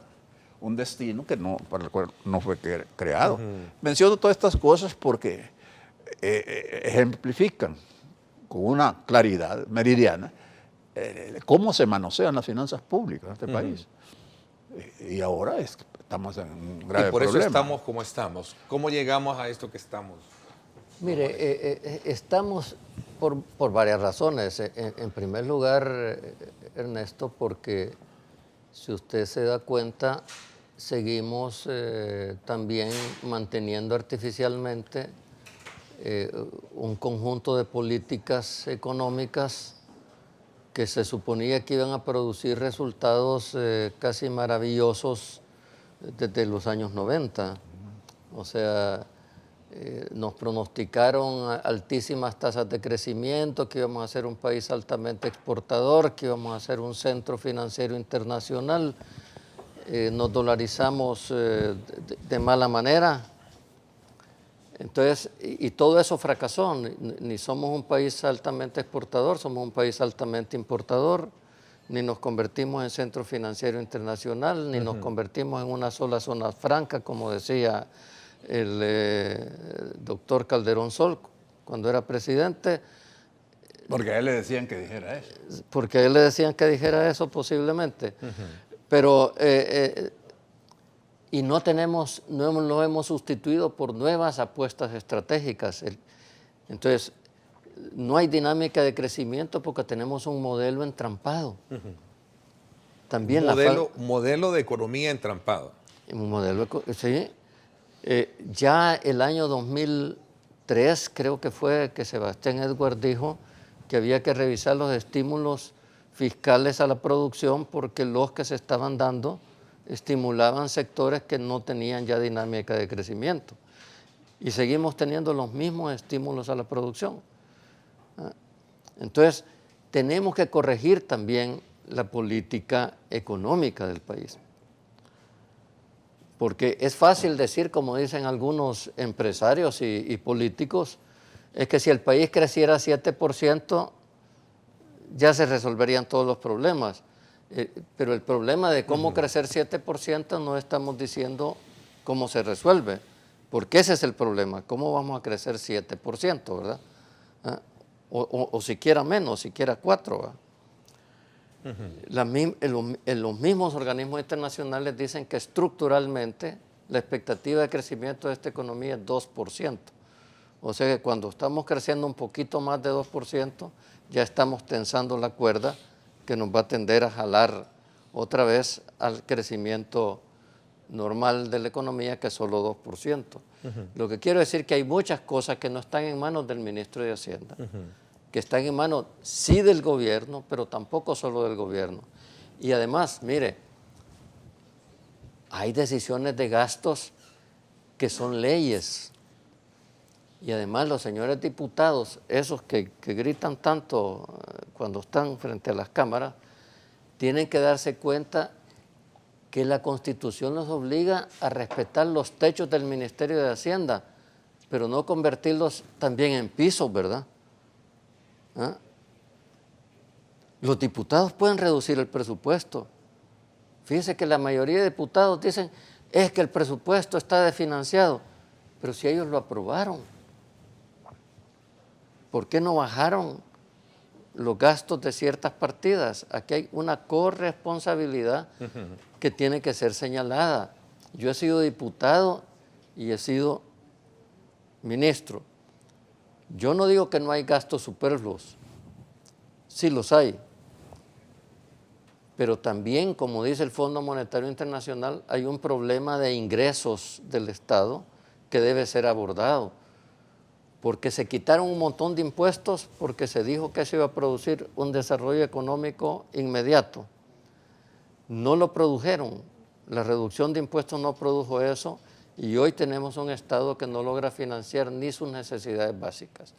un destino para el cual no fue creado. Menciono todas estas cosas porque ejemplifican con una claridad meridiana cómo se manosean las finanzas públicas en este país. Y ahora estamos en un grave problema. Y por eso estamos como estamos. ¿Cómo llegamos a esto que estamos? Mire, estamos por varias razones. En primer lugar, Ernesto, porque si usted se da cuenta, seguimos también manteniendo artificialmente un conjunto de políticas económicas que se suponía que iban a producir resultados casi maravillosos desde los años 90. O sea, nos pronosticaron altísimas tasas de crecimiento, que íbamos a ser un país altamente exportador, que íbamos a ser un centro financiero internacional. Nos dolarizamos de mala manera. Entonces, y todo eso fracasó. Ni somos un país altamente exportador, somos un país altamente importador, ni nos convertimos en centro financiero internacional, ni nos convertimos en una sola zona franca, como decía el doctor Calderón Sol cuando era presidente. Porque a él le decían que dijera eso. Porque a él le decían que dijera eso posiblemente. Pero, y no lo hemos sustituido por nuevas apuestas estratégicas. Entonces, no hay dinámica de crecimiento porque tenemos un modelo entrampado. También modelo de economía entrampado. Un modelo, sí. Ya el año 2003 creo que fue que Sebastián Edward dijo que había que revisar los estímulos fiscales a la producción porque los que se estaban dando estimulaban sectores que no tenían ya dinámica de crecimiento. Y seguimos teniendo los mismos estímulos a la producción. Entonces, tenemos que corregir también la política económica del país. Porque es fácil decir, como dicen algunos empresarios y políticos, es que si el país creciera 7%, ya se resolverían todos los problemas. Pero el problema de cómo crecer 7% no estamos diciendo cómo se resuelve, porque ese es el problema. ¿Cómo vamos a crecer 7%, verdad? O siquiera menos, siquiera 4%. Los mismos organismos internacionales dicen que estructuralmente la expectativa de crecimiento de esta economía es 2%. O sea que cuando estamos creciendo un poquito más de 2%, ya estamos tensando la cuerda que nos va a tender a jalar otra vez al crecimiento normal de la economía, que es solo 2%. Lo que quiero decir es que hay muchas cosas que no están en manos del ministro de Hacienda, que están en manos sí del gobierno, pero tampoco solo del gobierno. Y además, mire, hay decisiones de gastos que son leyes. Y además los señores diputados, esos que gritan tanto cuando están frente a las cámaras, tienen que darse cuenta que la Constitución nos obliga a respetar los techos del Ministerio de Hacienda, pero no convertirlos también en pisos, ¿verdad? ¿Ah? Los diputados pueden reducir el presupuesto. Fíjense que la mayoría de diputados dicen, es que el presupuesto está desfinanciado, pero si ellos lo aprobaron, ¿por qué no bajaron los gastos de ciertas partidas? Aquí hay una corresponsabilidad que tiene que ser señalada. Yo he sido diputado y he sido ministro. Yo no digo que no hay gastos superfluos, sí los hay, pero también, como dice el Fondo Monetario Internacional, hay un problema de ingresos del Estado que debe ser abordado, porque se quitaron un montón de impuestos porque se dijo que se iba a producir un desarrollo económico inmediato. No lo produjeron, la reducción de impuestos no produjo eso, y hoy tenemos un Estado que no logra financiar ni sus necesidades básicas.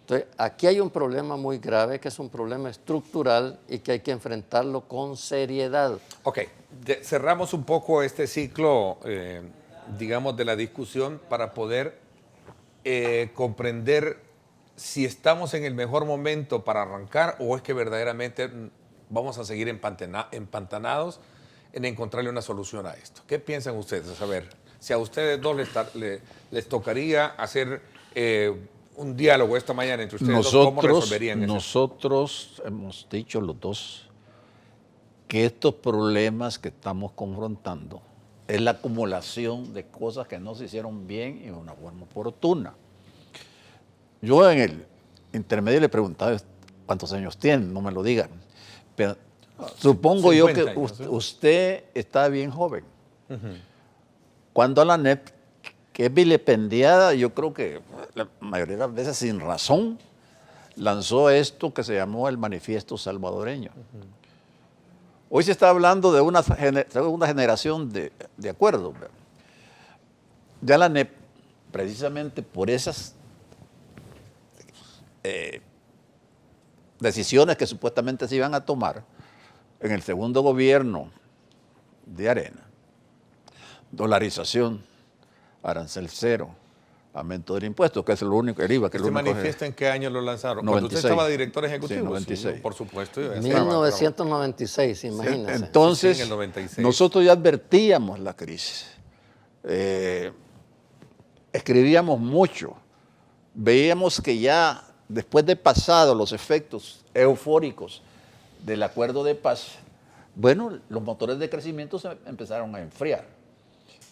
Entonces, aquí hay un problema muy grave, que es un problema estructural y que hay que enfrentarlo con seriedad. Ok, cerramos un poco este ciclo, digamos, de la discusión para poder comprender si estamos en el mejor momento para arrancar o es que verdaderamente vamos a seguir empantanados en encontrarle una solución a esto. ¿Qué piensan ustedes? A ver, si a ustedes dos les tocaría hacer un diálogo esta mañana entre ustedes dos, ¿cómo resolverían eso? Nosotros hemos dicho los dos que estos problemas que estamos confrontando es la acumulación de cosas que no se hicieron bien y de una forma oportuna. Yo en el intermedio le preguntaba cuántos años tiene, no me lo digan, pero supongo yo que años, usted está bien joven. Cuando a la NEP, que es vilipendiada, yo creo que la mayoría de las veces sin razón, lanzó esto que se llamó el Manifiesto Salvadoreño. Hoy se está hablando de una segunda generación de acuerdos. Ya la NEP, precisamente por esas decisiones que supuestamente se iban a tomar en el segundo gobierno de Arena, dolarización, arancel cero, aumento del impuesto, que es lo único, el IVA, que es lo único. ¿Este manifiesto en qué año lo lanzaron? 96. Cuando usted estaba director ejecutivo. Sí, 96. Sí, por supuesto. 1996, imagínense. Entonces, sí, en el 96. Nosotros ya advertíamos la crisis. Escribíamos mucho. Veíamos que ya, después de pasado los efectos eufóricos del acuerdo de paz, bueno, los motores de crecimiento se empezaron a enfriar.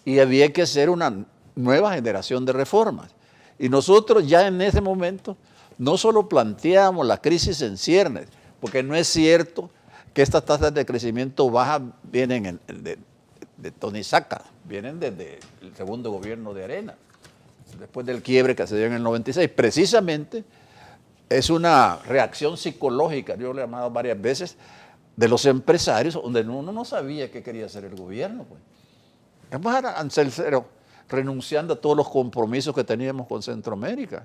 Y había que hacer una nueva generación de reformas. Y nosotros ya en ese momento no solo planteamos la crisis en ciernes, porque no es cierto que estas tasas de crecimiento bajas vienen de Tonisaca, vienen desde el segundo gobierno de Arena, después del quiebre que se dio en el 96. Precisamente es una reacción psicológica, yo le he llamado varias veces, de los empresarios, donde uno no sabía qué quería hacer el gobierno. Pues. Vamos a arancel cero, renunciando a todos los compromisos que teníamos con Centroamérica.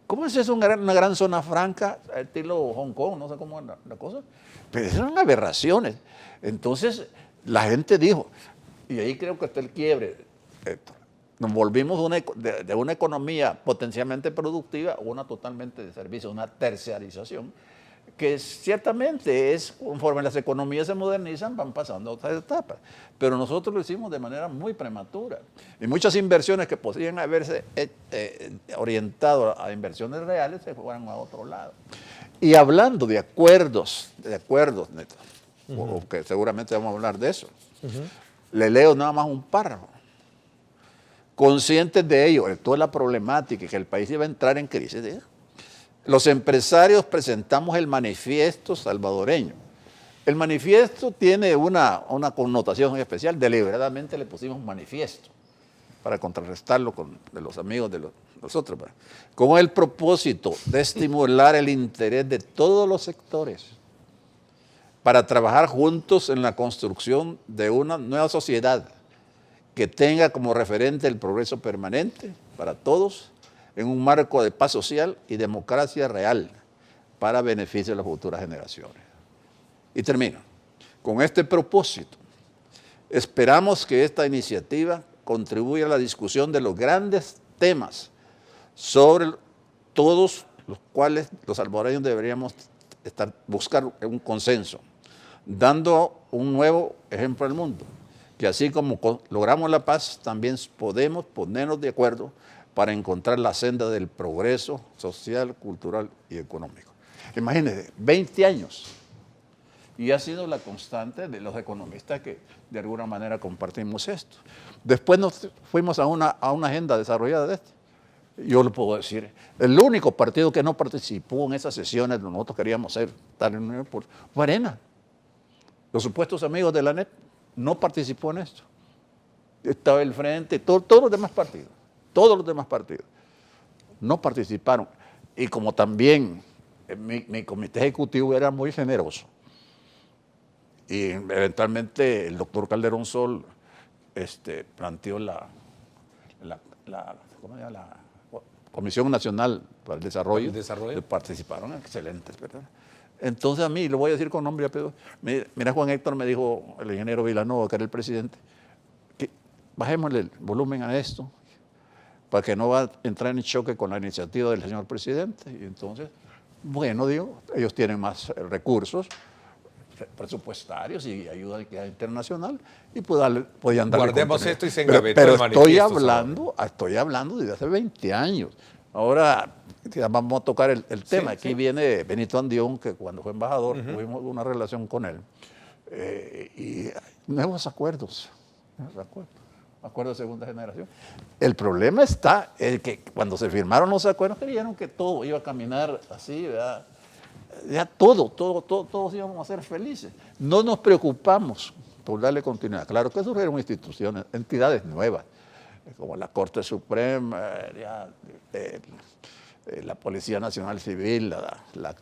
¿Cómo es eso una gran zona franca, estilo Hong Kong, no sé cómo es la cosa? Pero eran aberraciones. Entonces la gente dijo, y ahí creo que está el quiebre, nos volvimos de una economía potencialmente productiva a una totalmente de servicio, una terciarización, que ciertamente es, conforme las economías se modernizan, van pasando a otras etapas. Pero nosotros lo hicimos de manera muy prematura. Y muchas inversiones que podrían haberse orientado a inversiones reales se fueron a otro lado. Y hablando de acuerdos, Neto, o que seguramente vamos a hablar de eso, le leo nada más un párrafo. Conscientes de ello, de toda la problemática y que el país iba a entrar en crisis, los empresarios presentamos el Manifiesto Salvadoreño. El manifiesto tiene una connotación especial, deliberadamente le pusimos manifiesto para contrarrestarlo de los amigos de nosotros, con el propósito de estimular el interés de todos los sectores para trabajar juntos en la construcción de una nueva sociedad que tenga como referente el progreso permanente para todos en un marco de paz social y democracia real para beneficio de las futuras generaciones. Y termino. Con este propósito, esperamos que esta iniciativa contribuya a la discusión de los grandes temas sobre todos los cuales los salvadoreños deberíamos buscar un consenso, dando un nuevo ejemplo al mundo, que así como logramos la paz, también podemos ponernos de acuerdo para encontrar la senda del progreso social, cultural y económico. Imagínense, 20 años, y ha sido la constante de los economistas que de alguna manera compartimos esto. Después nos fuimos a una agenda desarrollada de esto. Yo le puedo decir, el único partido que no participó en esas sesiones donde nosotros queríamos ser tal en fue Arena. Los supuestos amigos de la NEP no participó en esto. Estaba el Frente, todos los demás partidos no participaron. Y como también mi comité ejecutivo era muy generoso, y eventualmente el doctor Calderón Sol planteó la Comisión Nacional para el Desarrollo. Participaron excelentes, ¿verdad? Entonces a mí, lo voy a decir con nombre y apellido, mira, Juan Héctor me dijo, el ingeniero Vilanova, que era el presidente, que bajémosle el volumen a esto, para que no va a entrar en choque con la iniciativa del señor presidente. Y entonces, bueno, digo, ellos tienen más recursos presupuestarios y ayuda internacional y podían darle guardemos contenido. esto y se engavetó pero el manifiesto. estoy hablando desde hace 20 años. Ahora vamos a tocar el tema. Aquí viene Benito Andión, que cuando fue embajador tuvimos una relación con él. Y nuevos acuerdos. Acuerdos de segunda generación. El problema está en que cuando se firmaron los acuerdos creyeron que todo iba a caminar así, ¿verdad? Ya todos íbamos a ser felices. No nos preocupamos por darle continuidad. Claro que surgieron instituciones, entidades nuevas, como la Corte Suprema, la Policía Nacional Civil, la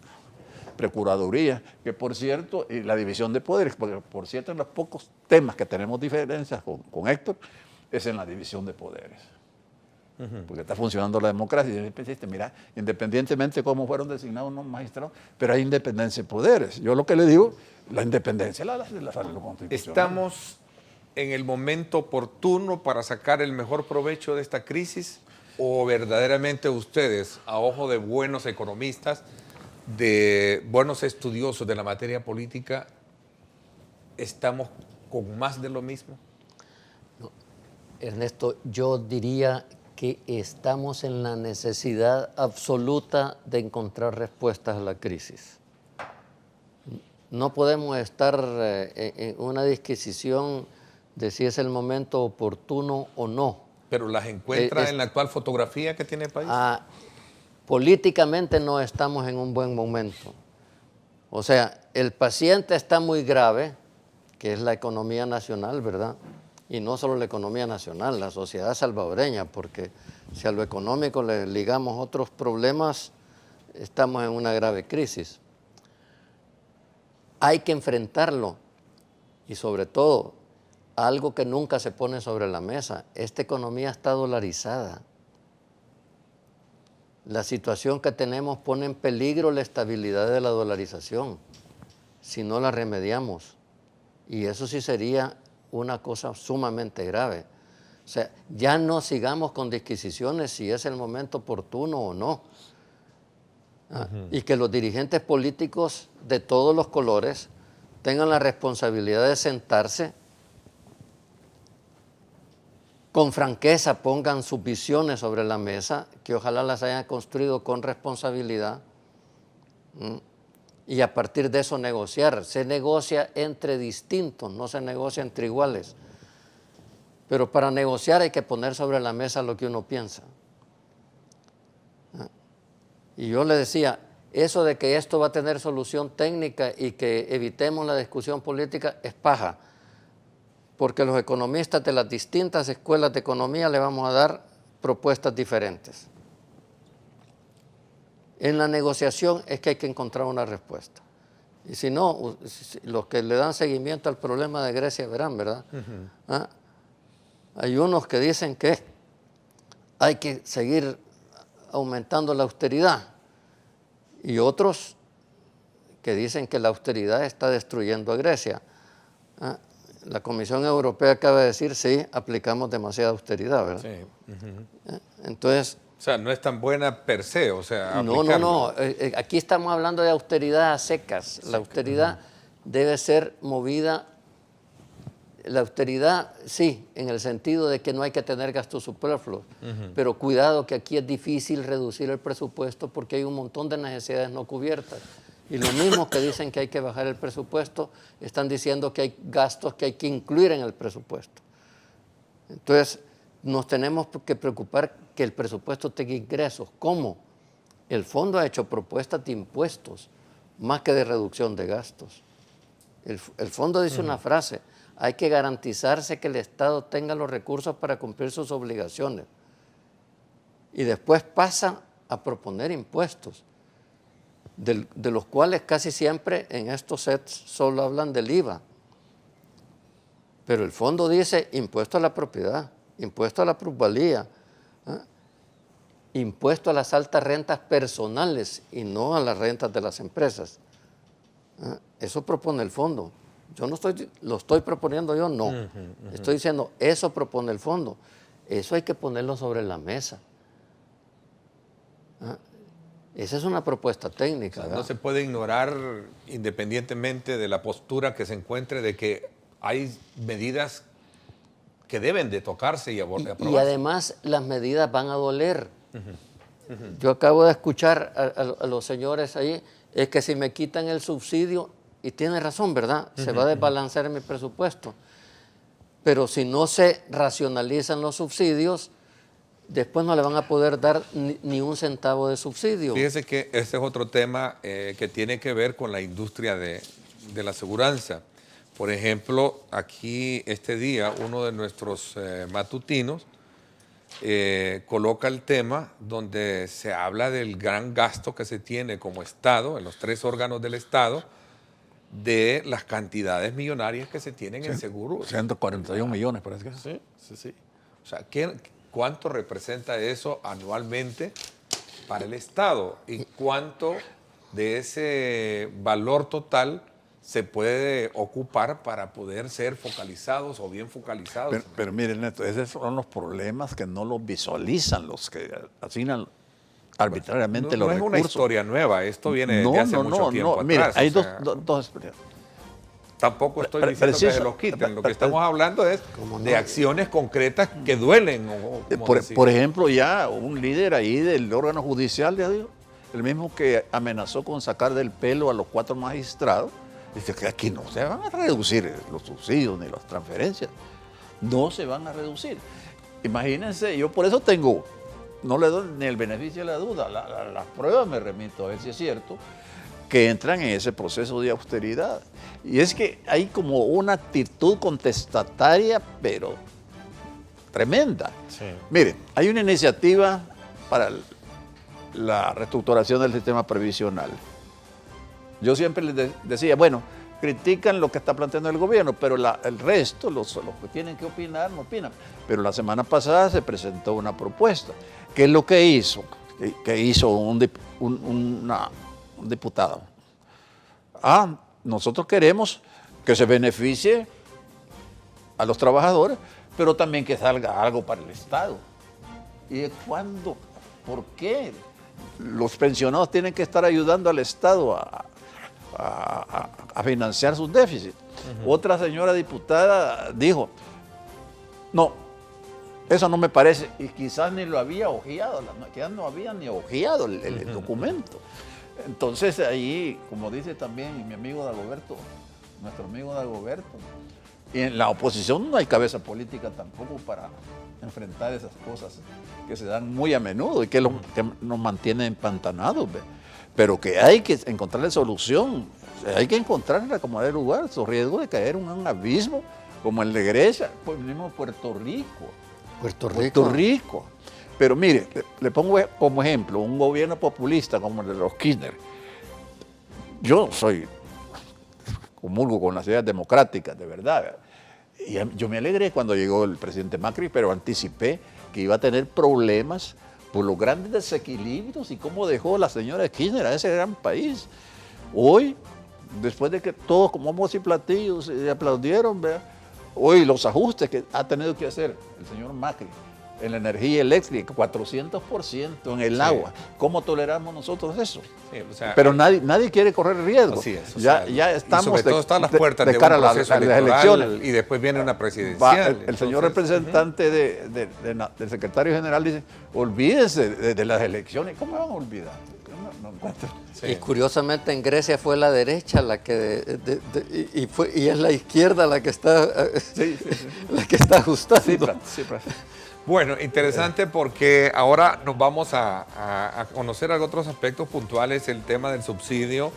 Procuraduría, que por cierto, y la división de poderes, porque por cierto en los pocos temas que tenemos diferencias con Héctor, es en la división de poderes. Porque está funcionando la democracia. Y mira, independientemente de cómo fueron designados unos magistrados, pero hay independencia de poderes. Yo lo que le digo, la independencia la constitucional. ¿Estamos en el momento oportuno para sacar el mejor provecho de esta crisis? ¿O verdaderamente ustedes, a ojo de buenos economistas, de buenos estudiosos de la materia política, estamos con más de lo mismo? No, Ernesto, yo diría que estamos en la necesidad absoluta de encontrar respuestas a la crisis. No podemos estar en una disquisición de si es el momento oportuno o no. ¿Pero las encuentra en la actual fotografía que tiene el país? Políticamente no estamos en un buen momento. O sea, el paciente está muy grave, que es la economía nacional, ¿verdad? Y no solo la economía nacional, la sociedad salvadoreña, porque si a lo económico le ligamos otros problemas, estamos en una grave crisis. Hay que enfrentarlo y sobre todo, algo que nunca se pone sobre la mesa, esta economía está dolarizada. La situación que tenemos pone en peligro la estabilidad de la dolarización si no la remediamos. Y eso sí sería una cosa sumamente grave. O sea, ya no sigamos con disquisiciones si es el momento oportuno o no. Y que los dirigentes políticos de todos los colores tengan la responsabilidad de sentarse, con franqueza pongan sus visiones sobre la mesa, que ojalá las hayan construido con responsabilidad, y a partir de eso negociar. Se negocia entre distintos, no se negocia entre iguales. Pero para negociar hay que poner sobre la mesa lo que uno piensa. Y yo le decía, eso de que esto va a tener solución técnica y que evitemos la discusión política es paja, porque los economistas de las distintas escuelas de economía le vamos a dar propuestas diferentes. En la negociación es que hay que encontrar una respuesta. Y si no, los que le dan seguimiento al problema de Grecia verán, ¿verdad? Hay unos que dicen que hay que seguir aumentando la austeridad y otros que dicen que la austeridad está destruyendo a Grecia. La Comisión Europea acaba de decir, sí, aplicamos demasiada austeridad, ¿verdad? Sí. Entonces... O sea, no es tan buena per se, o sea, No. Aquí estamos hablando de austeridad a secas. La austeridad debe ser movida. La austeridad, sí, en el sentido de que no hay que tener gastos superfluos. Pero cuidado que aquí es difícil reducir el presupuesto porque hay un montón de necesidades no cubiertas. Y los mismos que dicen que hay que bajar el presupuesto están diciendo que hay gastos que hay que incluir en el presupuesto. Entonces, nos tenemos que preocupar que el presupuesto tenga ingresos. ¿Cómo? El fondo ha hecho propuestas de impuestos más que de reducción de gastos. El fondo dice una frase: hay que garantizarse que el Estado tenga los recursos para cumplir sus obligaciones. Y después pasa a proponer impuestos, de los cuales casi siempre en estos sets solo hablan del IVA. Pero el fondo dice impuesto a la propiedad, impuesto a la plusvalía, impuesto a las altas rentas personales y no a las rentas de las empresas. Eso propone el fondo. Yo no lo estoy proponiendo yo, no. Estoy diciendo, eso propone el fondo. Eso hay que ponerlo sobre la mesa. Esa es una propuesta técnica. O sea, no se puede ignorar, independientemente de la postura que se encuentre, de que hay medidas que deben de tocarse y aprobarse. Y además las medidas van a doler. Yo acabo de escuchar a los señores ahí, es que si me quitan el subsidio, y tiene razón, ¿verdad? Se va a desbalancear mi presupuesto. Pero si no se racionalizan los subsidios, después no le van a poder dar ni un centavo de subsidio. Fíjese que este es otro tema que tiene que ver con la industria de la aseguranza. Por ejemplo, aquí este día uno de nuestros matutinos coloca el tema donde se habla del gran gasto que se tiene como Estado, en los 3 órganos del Estado, de las cantidades millonarias que se tienen en seguro. 141 millones, parece que sí. O sea, ¿cuánto representa eso anualmente para el Estado? ¿Y cuánto de ese valor total se puede ocupar para poder ser focalizados o bien focalizados? Pero miren, Neto, esos son los problemas que no los visualizan los que asignan arbitrariamente los recursos. No es una historia nueva, esto viene de hace mucho tiempo atrás. Mire, hay dos tampoco estoy diciendo que se los quiten. Lo que estamos hablando es de acciones concretas que duelen. Por ejemplo, ya un líder ahí del órgano judicial, el mismo que amenazó con sacar del pelo a los 4 magistrados, dice que aquí no se van a reducir los subsidios ni las transferencias. No se van a reducir. Imagínense, yo por eso no le doy ni el beneficio de la duda. Las pruebas me remito a ver si es cierto que entran en ese proceso de austeridad. Y es que hay como una actitud contestataria, pero tremenda. Sí. Miren, hay una iniciativa para la reestructuración del sistema previsional. Yo siempre les decía, bueno, critican lo que está planteando el gobierno, pero el resto, los que tienen que opinar, no opinan. Pero la semana pasada se presentó una propuesta. ¿Qué es lo que hizo? Que hizo un diputado. Nosotros queremos que se beneficie a los trabajadores, pero también que salga algo para el Estado. ¿Y cuándo? ¿Por qué? Los pensionados tienen que estar ayudando al Estado a financiar sus déficits. Otra señora diputada dijo, no, eso no me parece, y quizás ni lo había ojeado, quizás no había ni ojeado el documento. Entonces ahí, como dice también mi amigo Dagoberto, nuestro amigo Dagoberto, y en la oposición no hay cabeza política tampoco para enfrentar esas cosas que se dan muy a menudo y que nos mantienen empantanados, ¿ve? Pero que hay que encontrarle solución, hay que encontrarla como de lugar, su riesgo de caer en un abismo como el de Grecia, pues mismo Puerto Rico. Pero mire, le pongo como ejemplo un gobierno populista como el de los Kirchner. Yo comulgo con las ideas democráticas, de verdad. Y yo me alegré cuando llegó el presidente Macri, pero anticipé que iba a tener problemas por los grandes desequilibrios y cómo dejó la señora Kirchner a ese gran país. Hoy, después de que todos comamos y platillos y aplaudieron, ¿verdad? Hoy los ajustes que ha tenido que hacer el señor Macri en la energía eléctrica, 400% en el agua. ¿Cómo toleramos nosotros eso? Sí, o sea, pero nadie quiere correr riesgo. Así es, ya estamos y sobre todo están las puertas de cara un proceso a las electoral elecciones. y después viene una presidencial. El señor representante del secretario general dice, olvídense de las elecciones. ¿Cómo van a olvidar? No encuentro. Sí. Y curiosamente en Grecia fue la derecha la que y es la izquierda la que está la que está ajustando. Bueno, interesante porque ahora nos vamos a conocer otros aspectos puntuales, el tema del subsidio,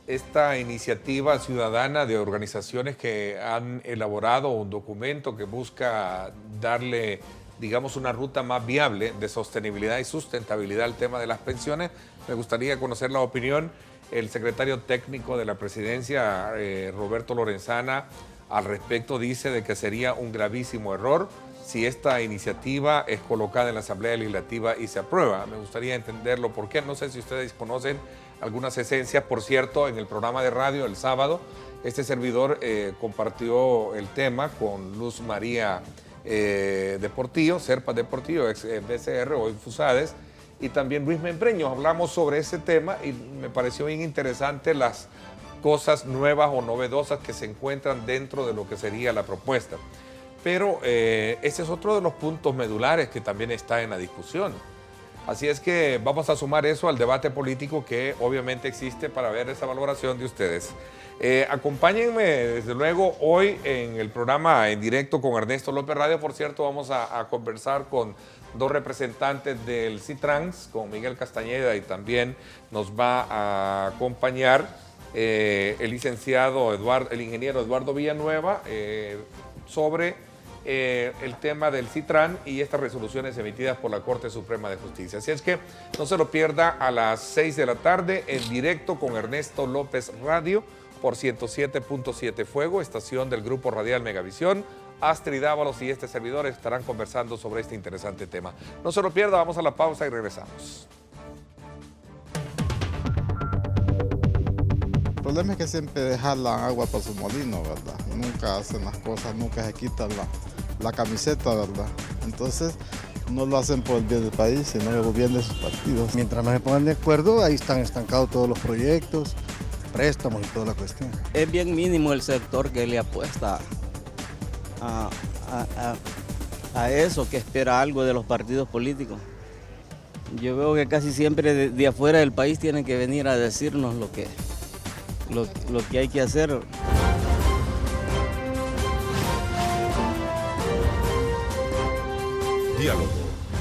esta iniciativa ciudadana de organizaciones que han elaborado un documento que busca darle, digamos, una ruta más viable de sostenibilidad y sustentabilidad al tema de las pensiones. Me gustaría conocer la opinión. El secretario técnico de la presidencia, Roberto Lorenzana, al respecto dice de que sería un gravísimo error si esta iniciativa es colocada en la Asamblea Legislativa y se aprueba. Me gustaría entenderlo por qué. No sé si ustedes conocen algunas esencias. Por cierto, en el programa de radio el sábado, este servidor compartió el tema con Luz María de Portillo, Serpa de Portillo, ex BCR, hoy Fusades, y también Luis Mempreño. Hablamos sobre ese tema y me pareció bien interesante las cosas nuevas o novedosas que se encuentran dentro de lo que sería la propuesta. Pero ese es otro de los puntos medulares que también está en la discusión. Así es que vamos a sumar eso al debate político que obviamente existe para ver esa valoración de ustedes. Acompáñenme desde luego hoy en el programa en directo con Ernesto López Radio. Por cierto, vamos a conversar con dos representantes del CITRANS, con Miguel Castañeda, y también nos va a acompañar el licenciado el ingeniero Eduardo Villanueva sobre el tema del CITRAN y estas resoluciones emitidas por la Corte Suprema de Justicia. Así es que no se lo pierda a las 6 de la tarde en directo con Ernesto López Radio por 107.7 Fuego, estación del Grupo Radial Megavisión. Astrid Ábalos y este servidor estarán conversando sobre este interesante tema. No se lo pierda, vamos a la pausa y regresamos. El problema es que siempre dejan la agua para su molino, ¿verdad? Nunca hacen las cosas, nunca se quitan la camiseta, ¿verdad? Entonces, no lo hacen por el bien del país, sino el gobierno de sus partidos. Mientras no se pongan de acuerdo, ahí están estancados todos los proyectos, préstamos y toda la cuestión. Es bien mínimo el sector que le apuesta a eso, que espera algo de los partidos políticos. Yo veo que casi siempre de afuera del país tienen que venir a decirnos lo que hay que hacer. Diálogo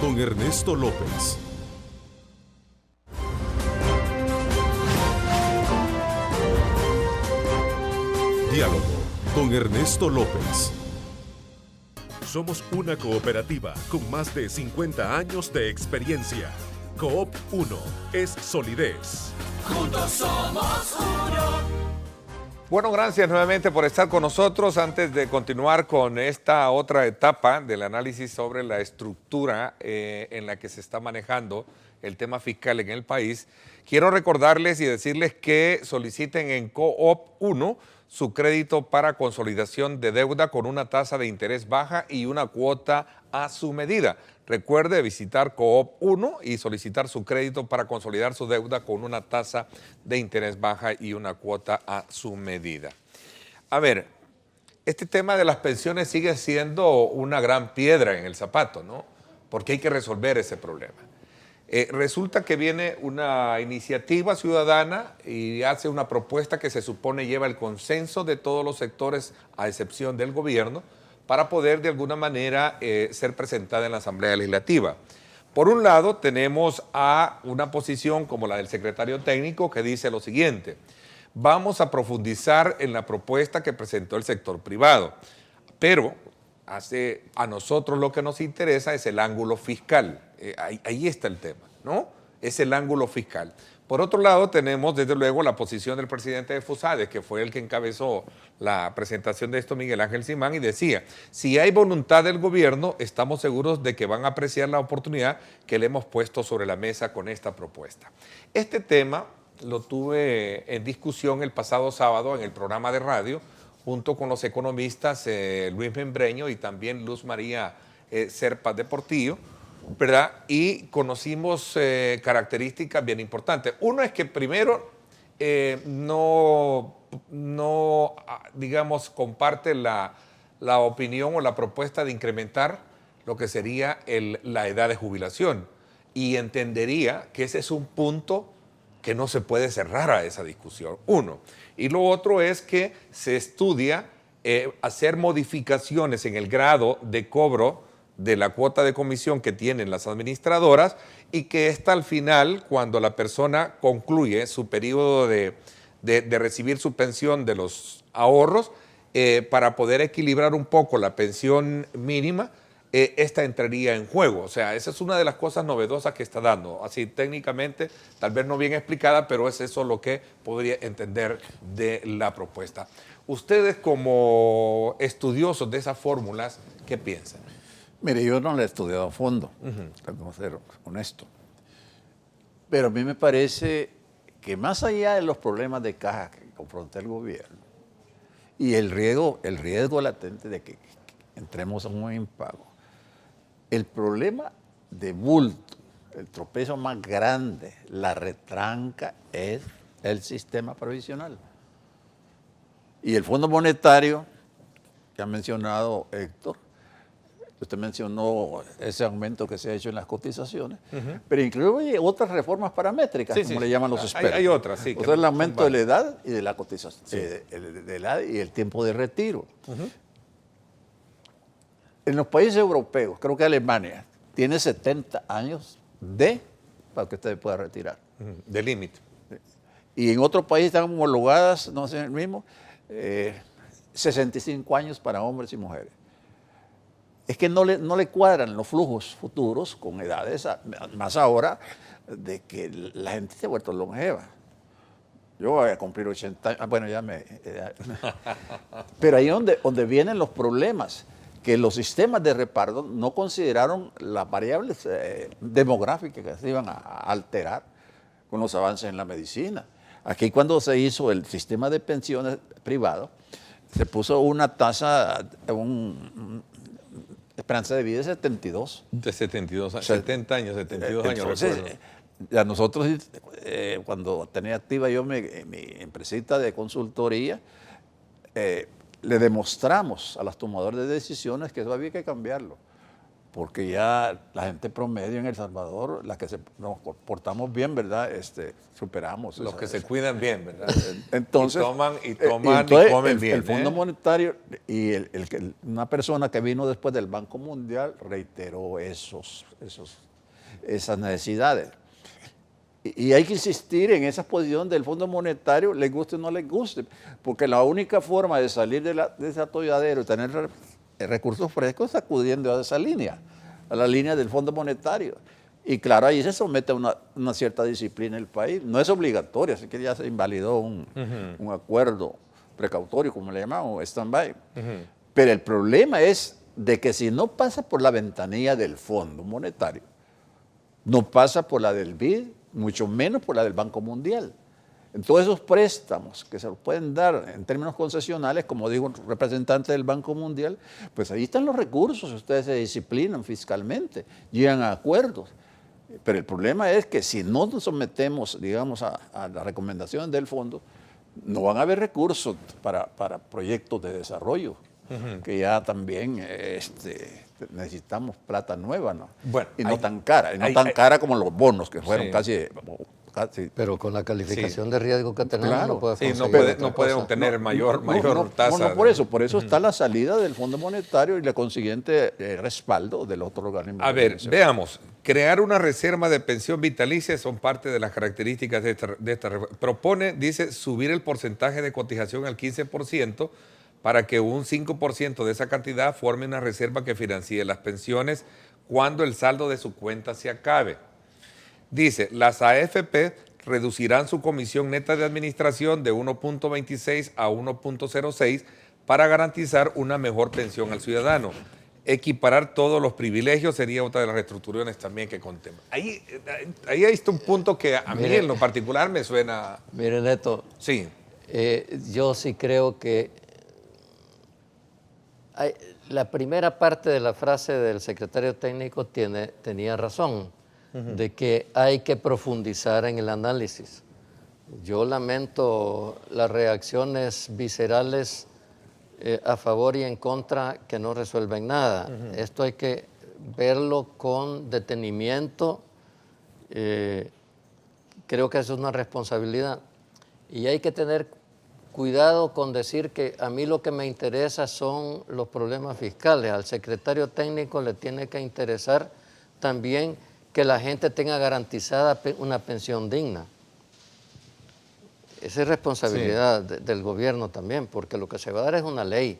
con Ernesto López. Diálogo con Ernesto López. Somos una cooperativa con más de 50 años de experiencia. Coop 1 es solidez. Juntos somos uno. Bueno, gracias nuevamente por estar con nosotros. Antes de continuar con esta otra etapa del análisis sobre la estructura en la que se está manejando el tema fiscal en el país, quiero recordarles y decirles que soliciten en Coop 1 su crédito para consolidación de deuda con una tasa de interés baja y una cuota a su medida. Recuerde visitar Coop 1 y solicitar su crédito para consolidar su deuda con una tasa de interés baja y una cuota a su medida. A ver, este tema de las pensiones sigue siendo una gran piedra en el zapato, ¿no? Porque hay que resolver ese problema. Resulta que viene una iniciativa ciudadana y hace una propuesta que se supone lleva el consenso de todos los sectores, a excepción del gobierno, para poder de alguna manera ser presentada en la Asamblea Legislativa. Por un lado, tenemos a una posición como la del secretario técnico que dice lo siguiente: vamos a profundizar en la propuesta que presentó el sector privado, pero a nosotros lo que nos interesa es el ángulo fiscal. Ahí está el tema, ¿no? Es el ángulo fiscal. Por otro lado, tenemos desde luego la posición del presidente de FUSADE, que fue el que encabezó la presentación de esto, Miguel Ángel Simán, y decía, si hay voluntad del gobierno, estamos seguros de que van a apreciar la oportunidad que le hemos puesto sobre la mesa con esta propuesta. Este tema lo tuve en discusión el pasado sábado en el programa de radio, junto con los economistas Luis Membreño y también Luz María Serpa de Portillo, ¿verdad? Y conocimos características bien importantes. Uno es que primero no, digamos, comparte la opinión o la propuesta de incrementar lo que sería la edad de jubilación, y entendería que ese es un punto que no se puede cerrar a esa discusión, uno. Y lo otro es que se estudia hacer modificaciones en el grado de cobro de la cuota de comisión que tienen las administradoras, y que esta al final, cuando la persona concluye su periodo de recibir su pensión de los ahorros, para poder equilibrar un poco la pensión mínima, esta entraría en juego. O sea, esa es una de las cosas novedosas que está dando. Así técnicamente, tal vez no bien explicada, pero es eso lo que podría entender de la propuesta. Ustedes, como estudiosos de esas fórmulas, ¿qué piensan? Mire, yo no la he estudiado a fondo, tengo que ser honesto. Pero a mí me parece que más allá de los problemas de caja que confronta el gobierno y el riesgo latente de que entremos en un impago, el problema de bulto, el tropezo más grande, la retranca, es el sistema provisional. Y el Fondo Monetario, que ha mencionado Héctor, usted mencionó ese aumento que se ha hecho en las cotizaciones, pero incluye otras reformas paramétricas, como le llaman los expertos. Hay otras, sí. O sea, el aumento de la edad y de la cotización, de la edad y el tiempo de retiro. En los países europeos, creo que Alemania tiene 70 años para que usted pueda retirar. De límite. Y en otros países están homologadas, no sé, el mismo, 65 años para hombres y mujeres. Es que no le cuadran los flujos futuros con edades, más ahora de que la gente se ha vuelto longeva. Yo voy a cumplir 80 años, bueno, pero ahí es donde vienen los problemas, que los sistemas de reparto no consideraron las variables demográficas que se iban a alterar con los avances en la medicina. Aquí, cuando se hizo el sistema de pensiones privado, se puso una tasa, esperanza de vida de 72. De 72 años, 70 años, 72 años. Entonces, a nosotros, cuando tenía activa yo mi empresita de consultoría, le demostramos a los tomadores de decisiones que eso había que cambiarlo, porque ya la gente promedio en El Salvador, la que nos comportamos bien, ¿verdad? Superamos. Los que se cuidan bien, ¿verdad? Entonces, y comen bien. El Fondo Monetario y una persona que vino después del Banco Mundial reiteró esas necesidades. Y hay que insistir en esa posición del Fondo Monetario, les guste o no les guste, porque la única forma de salir de ese atolladero y tener recursos frescos es acudiendo a esa línea, a la línea del Fondo Monetario. Y claro, ahí se somete a una cierta disciplina el país. No es obligatoria, así que ya se invalidó un acuerdo precautorio, como le llamamos, stand-by. Pero el problema es de que si no pasa por la ventanilla del Fondo Monetario, no pasa por la del BID, mucho menos por la del Banco Mundial. En todos esos préstamos que se los pueden dar en términos concesionales, como dijo un representante del Banco Mundial, pues ahí están los recursos, ustedes se disciplinan fiscalmente, llegan a acuerdos. Pero el problema es que si no nos sometemos, digamos, a las recomendaciones del fondo, no van a haber recursos para proyectos de desarrollo, que ya también necesitamos plata nueva, ¿no? Bueno, y no tan cara, tan cara como los bonos, que fueron casi. Pero con la calificación de riesgo que tenemos, claro, no puede conseguir no puede obtener mayor tasa. No, por eso está la salida del Fondo Monetario y el consiguiente respaldo del otro organismo. A ver, veamos. Crear una reserva de pensión vitalicia son parte de las características de esta reforma. Propone, dice, subir el porcentaje de cotización al 15% para que un 5% de esa cantidad forme una reserva que financie las pensiones cuando el saldo de su cuenta se acabe. Dice, las AFP reducirán su comisión neta de administración de 1.26 a 1.06 para garantizar una mejor pensión al ciudadano. Equiparar todos los privilegios sería otra de las reestructuraciones también que contempla. Ahí está un punto que a mí en lo particular me suena... Mire, Neto. Sí. Yo sí creo que la primera parte de la frase del secretario técnico tenía razón, de que hay que profundizar en el análisis. Yo lamento las reacciones viscerales a favor y en contra que no resuelven nada. Esto hay que verlo con detenimiento. Creo que eso es una responsabilidad. Y hay que tener cuidado con decir que a mí lo que me interesa son los problemas fiscales. Al secretario técnico le tiene que interesar también que la gente tenga garantizada una pensión digna. Esa es responsabilidad del gobierno también, porque lo que se va a dar es una ley,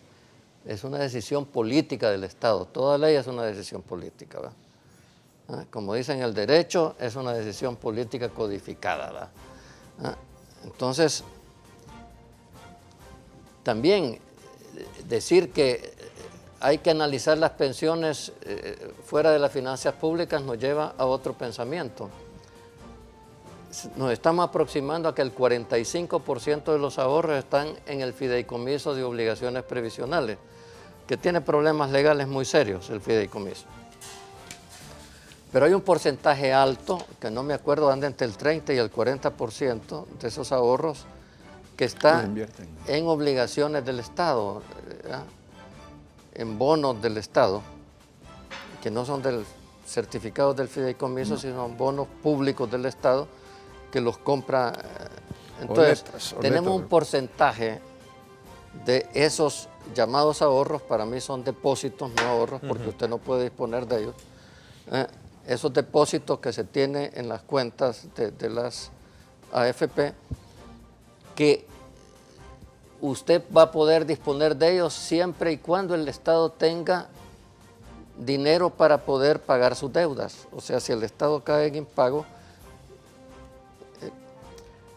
es una decisión política del Estado. Toda ley es una decisión política, ¿verdad? Como dicen el derecho, es una decisión política codificada, ¿verdad? Entonces, también decir que hay que analizar las pensiones fuera de las finanzas públicas nos lleva a otro pensamiento. Nos estamos aproximando a que el 45% de los ahorros están en el fideicomiso de obligaciones previsionales, que tiene problemas legales muy serios el fideicomiso. Pero hay un porcentaje alto, que no me acuerdo, anda entre el 30 y el 40% de esos ahorros que están en obligaciones del Estado, ¿verdad? En bonos del Estado, que no son certificados del fideicomiso, sino bonos públicos del Estado que los compra. Entonces, tenemos un porcentaje de esos llamados ahorros, para mí son depósitos, no ahorros, porque usted no puede disponer de ellos. Esos depósitos que se tienen en las cuentas de las AFP, que usted va a poder disponer de ellos siempre y cuando el Estado tenga dinero para poder pagar sus deudas. O sea, si el Estado cae en impago,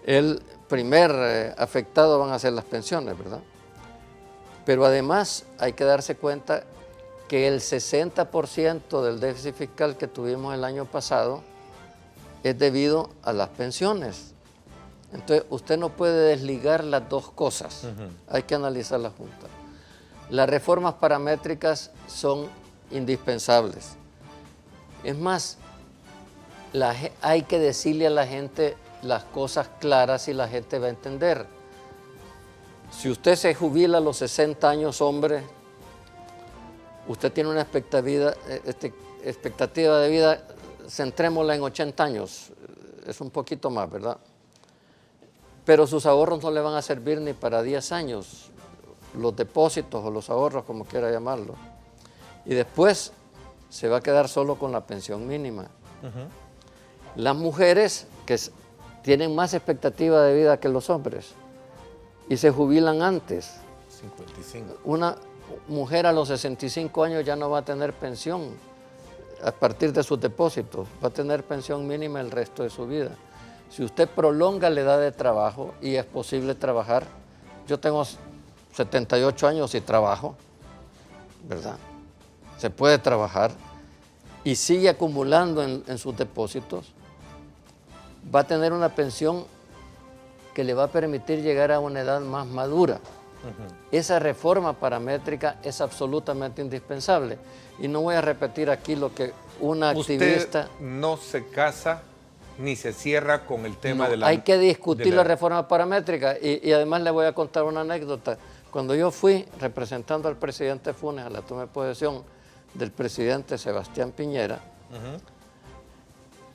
el primer afectado van a ser las pensiones, ¿verdad? Pero además hay que darse cuenta que el 60% del déficit fiscal que tuvimos el año pasado es debido a las pensiones. Entonces, usted no puede desligar las dos cosas, hay que analizarlas juntas. Las reformas paramétricas son indispensables. Es más, hay que decirle a la gente las cosas claras y la gente va a entender. Si usted se jubila a los 60 años, hombre, usted tiene una expectativa de vida, centrémosla en 80 años, es un poquito más, ¿verdad? Pero sus ahorros no le van a servir ni para 10 años, los depósitos o los ahorros, como quiera llamarlo. Y después se va a quedar solo con la pensión mínima. Las mujeres que tienen más expectativa de vida que los hombres y se jubilan antes. 55. Una mujer a los 65 años ya no va a tener pensión a partir de sus depósitos, va a tener pensión mínima el resto de su vida. Si usted prolonga la edad de trabajo y es posible trabajar, yo tengo 78 años y trabajo, ¿verdad? Se puede trabajar y sigue acumulando en sus depósitos, va a tener una pensión que le va a permitir llegar a una edad más madura. Esa reforma paramétrica es absolutamente indispensable. Y no voy a repetir aquí lo que una activista... Usted no se casa ni se cierra con el tema de la... Hay que discutir la reforma paramétrica y además le voy a contar una anécdota. Cuando yo fui representando al presidente Funes a la toma de posesión del presidente Sebastián Piñera,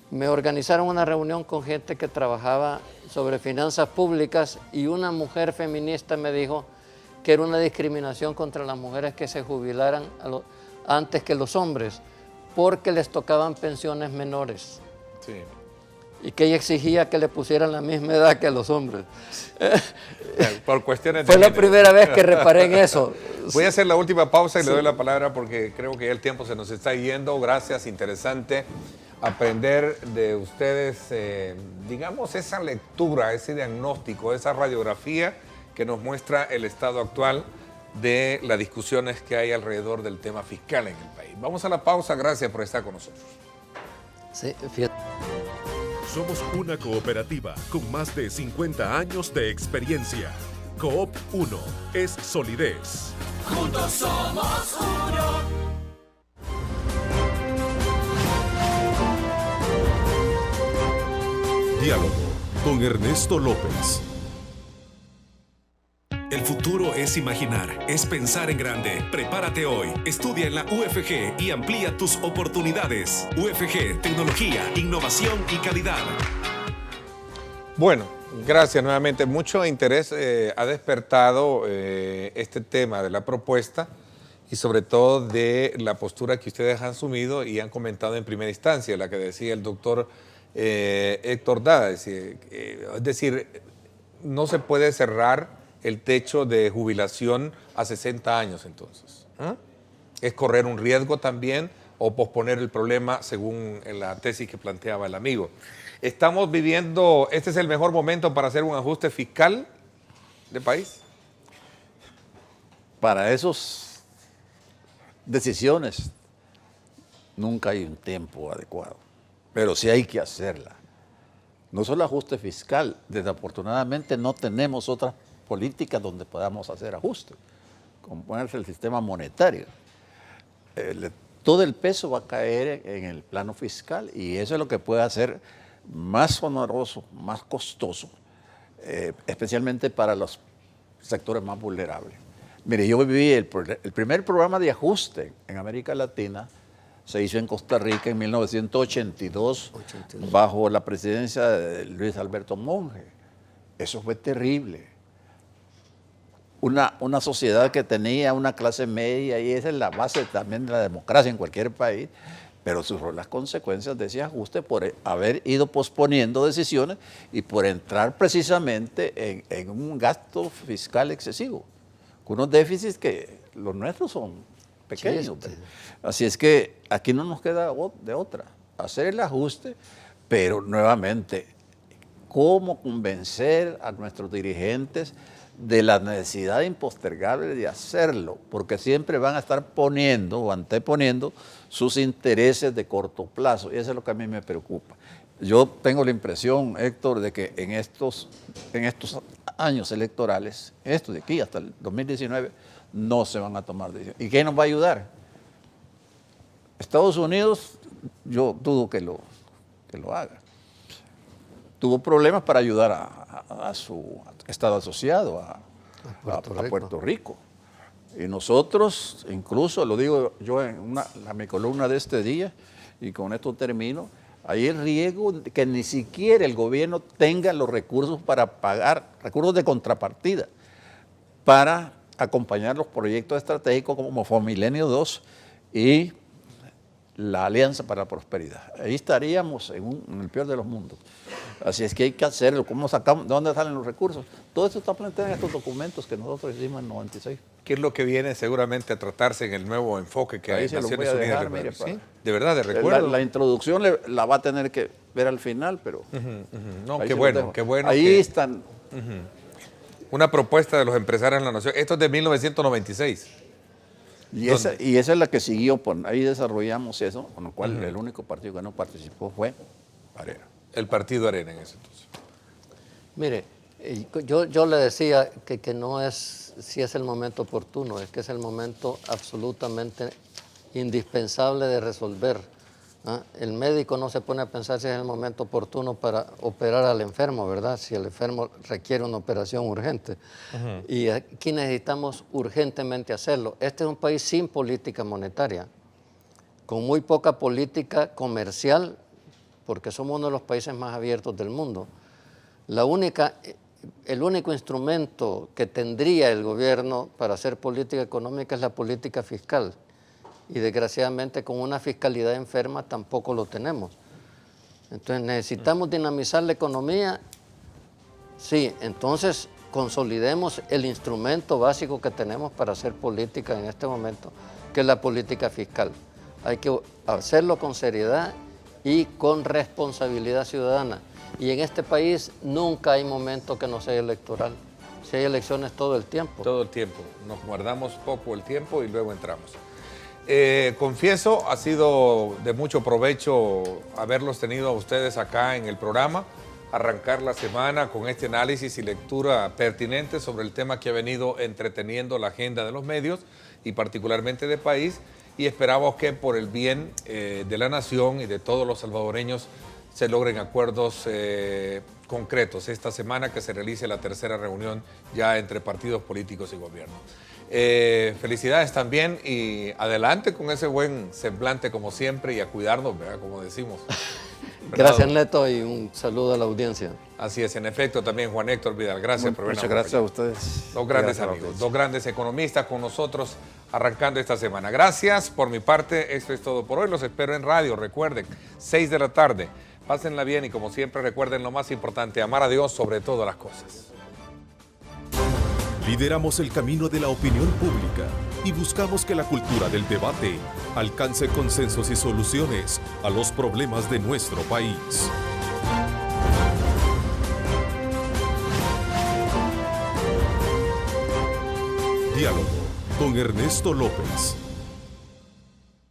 me organizaron una reunión con gente que trabajaba sobre finanzas públicas y una mujer feminista me dijo que era una discriminación contra las mujeres que se jubilaran antes que los hombres porque les tocaban pensiones menores. Sí. Y que ella exigía que le pusieran la misma edad que a los hombres. Por cuestiones Fue la primera vez que reparé en eso. Voy a hacer la última pausa y le doy la palabra porque creo que ya el tiempo se nos está yendo. Gracias, interesante. aprender de ustedes, digamos, esa lectura, ese diagnóstico, esa radiografía que nos muestra el estado actual de las discusiones que hay alrededor del tema fiscal en el país. Vamos a la pausa, gracias por estar con nosotros. Sí, Somos una cooperativa con más de 50 años de experiencia. Coop 1 es solidez. Juntos somos uno. Diálogo con Ernesto López. El futuro es imaginar, es pensar en grande. Prepárate hoy, estudia en la UFG y amplía tus oportunidades. UFG, tecnología, innovación y calidad. Bueno, gracias nuevamente. Mucho interés ha despertado este tema de la propuesta y sobre todo de la postura que ustedes han asumido y han comentado en primera instancia, la que decía el doctor Héctor Dada. Es decir, no se puede cerrar el techo de jubilación a 60 años entonces. ¿Es correr un riesgo también o posponer el problema según la tesis que planteaba el amigo? Estamos viviendo, ¿este es el mejor momento para hacer un ajuste fiscal de país? Para esas decisiones nunca hay un tiempo adecuado, pero sí hay que hacerla. No solo ajuste fiscal, desafortunadamente no tenemos otras políticas donde podamos hacer ajustes, como ponerse el sistema monetario. Todo el peso va a caer en el plano fiscal y eso es lo que puede hacer más oneroso, más costoso, especialmente para los sectores más vulnerables. Mire, yo viví el primer programa de ajuste en América Latina, se hizo en Costa Rica en 1982 bajo la presidencia de Luis Alberto Monge. Eso fue terrible. Una sociedad que tenía una clase media, y esa es la base también de la democracia en cualquier país, pero sufrió las consecuencias de ese ajuste por haber ido posponiendo decisiones y por entrar precisamente en un gasto fiscal excesivo, con unos déficits que los nuestros son pequeños. Sí. Así es que aquí no nos queda de otra, hacer el ajuste, pero nuevamente, ¿cómo convencer a nuestros dirigentes de la necesidad impostergable de hacerlo? Porque siempre van a estar poniendo o anteponiendo sus intereses de corto plazo, y eso es lo que a mí me preocupa. Yo tengo la impresión, Héctor, de que en estos años electorales, esto de aquí hasta el 2019, no se van a tomar decisiones. ¿Y qué nos va a ayudar? Estados Unidos, yo dudo que lo haga. Tuvo problemas para ayudar a su estado asociado, a Puerto Rico. Y nosotros, incluso, lo digo yo en mi columna de este día, y con esto termino, hay el riesgo de que ni siquiera el gobierno tenga los recursos para pagar, recursos de contrapartida, para acompañar los proyectos estratégicos como Fomilenio 2 y la Alianza para la Prosperidad. Ahí estaríamos en el peor de los mundos. Así es que hay que hacerlo. ¿Cómo sacamos? ¿De dónde salen los recursos? Todo esto está planteado en estos documentos que nosotros hicimos en 96. ¿Qué es lo que viene seguramente a tratarse en el nuevo enfoque que hay en Naciones Unidas? ¿Sí? De verdad, de recuerdo. La introducción la va a tener que ver al final, pero... No, qué bueno, qué bueno. Ahí están. Una propuesta de los empresarios en la Nación. Esto es de 1996. Y esa es la que siguió, ahí desarrollamos eso, con lo cual el único partido que no participó fue Arena. El partido Arena en ese entonces. Mire, yo le decía que no es si es el momento oportuno, es que es el momento absolutamente indispensable de resolver. El médico no se pone a pensar si es el momento oportuno para operar al enfermo, ¿verdad? Si el enfermo requiere una operación urgente. Y aquí necesitamos urgentemente hacerlo. Este es un país sin política monetaria, con muy poca política comercial, porque somos uno de los países más abiertos del mundo. El único instrumento que tendría el gobierno para hacer política económica es la política fiscal. Y desgraciadamente con una fiscalidad enferma tampoco lo tenemos. Entonces necesitamos dinamizar la economía. Sí, entonces consolidemos el instrumento básico que tenemos para hacer política en este momento, que es la política fiscal. Hay que hacerlo con seriedad y con responsabilidad ciudadana. Y en este país nunca hay momento que no sea electoral. Si hay elecciones todo el tiempo. Todo el tiempo. Nos guardamos poco el tiempo y luego entramos. Confieso, ha sido de mucho provecho haberlos tenido a ustedes acá en el programa, arrancar la semana con este análisis y lectura pertinente sobre el tema que ha venido entreteniendo la agenda de los medios y particularmente del país, y esperamos que por el bien de la nación y de todos los salvadoreños se logren acuerdos concretos esta semana que se realice la tercera reunión ya entre partidos políticos y gobierno. Felicidades también y adelante con ese buen semblante como siempre y a cuidarnos, ¿verdad? Como decimos. Gracias, Neto, y un saludo a la audiencia. Así es, en efecto, también Juan Héctor Vidal. Gracias por venir. Muchas gracias a ustedes. Dos grandes amigos, dos grandes economistas con nosotros arrancando esta semana. Gracias por mi parte, esto es todo por hoy. Los espero en radio, recuerden, 6 de la tarde. Pásenla bien y como siempre recuerden lo más importante, amar a Dios sobre todas las cosas. Lideramos el camino de la opinión pública y buscamos que la cultura del debate alcance consensos y soluciones a los problemas de nuestro país. Diálogo con Ernesto López.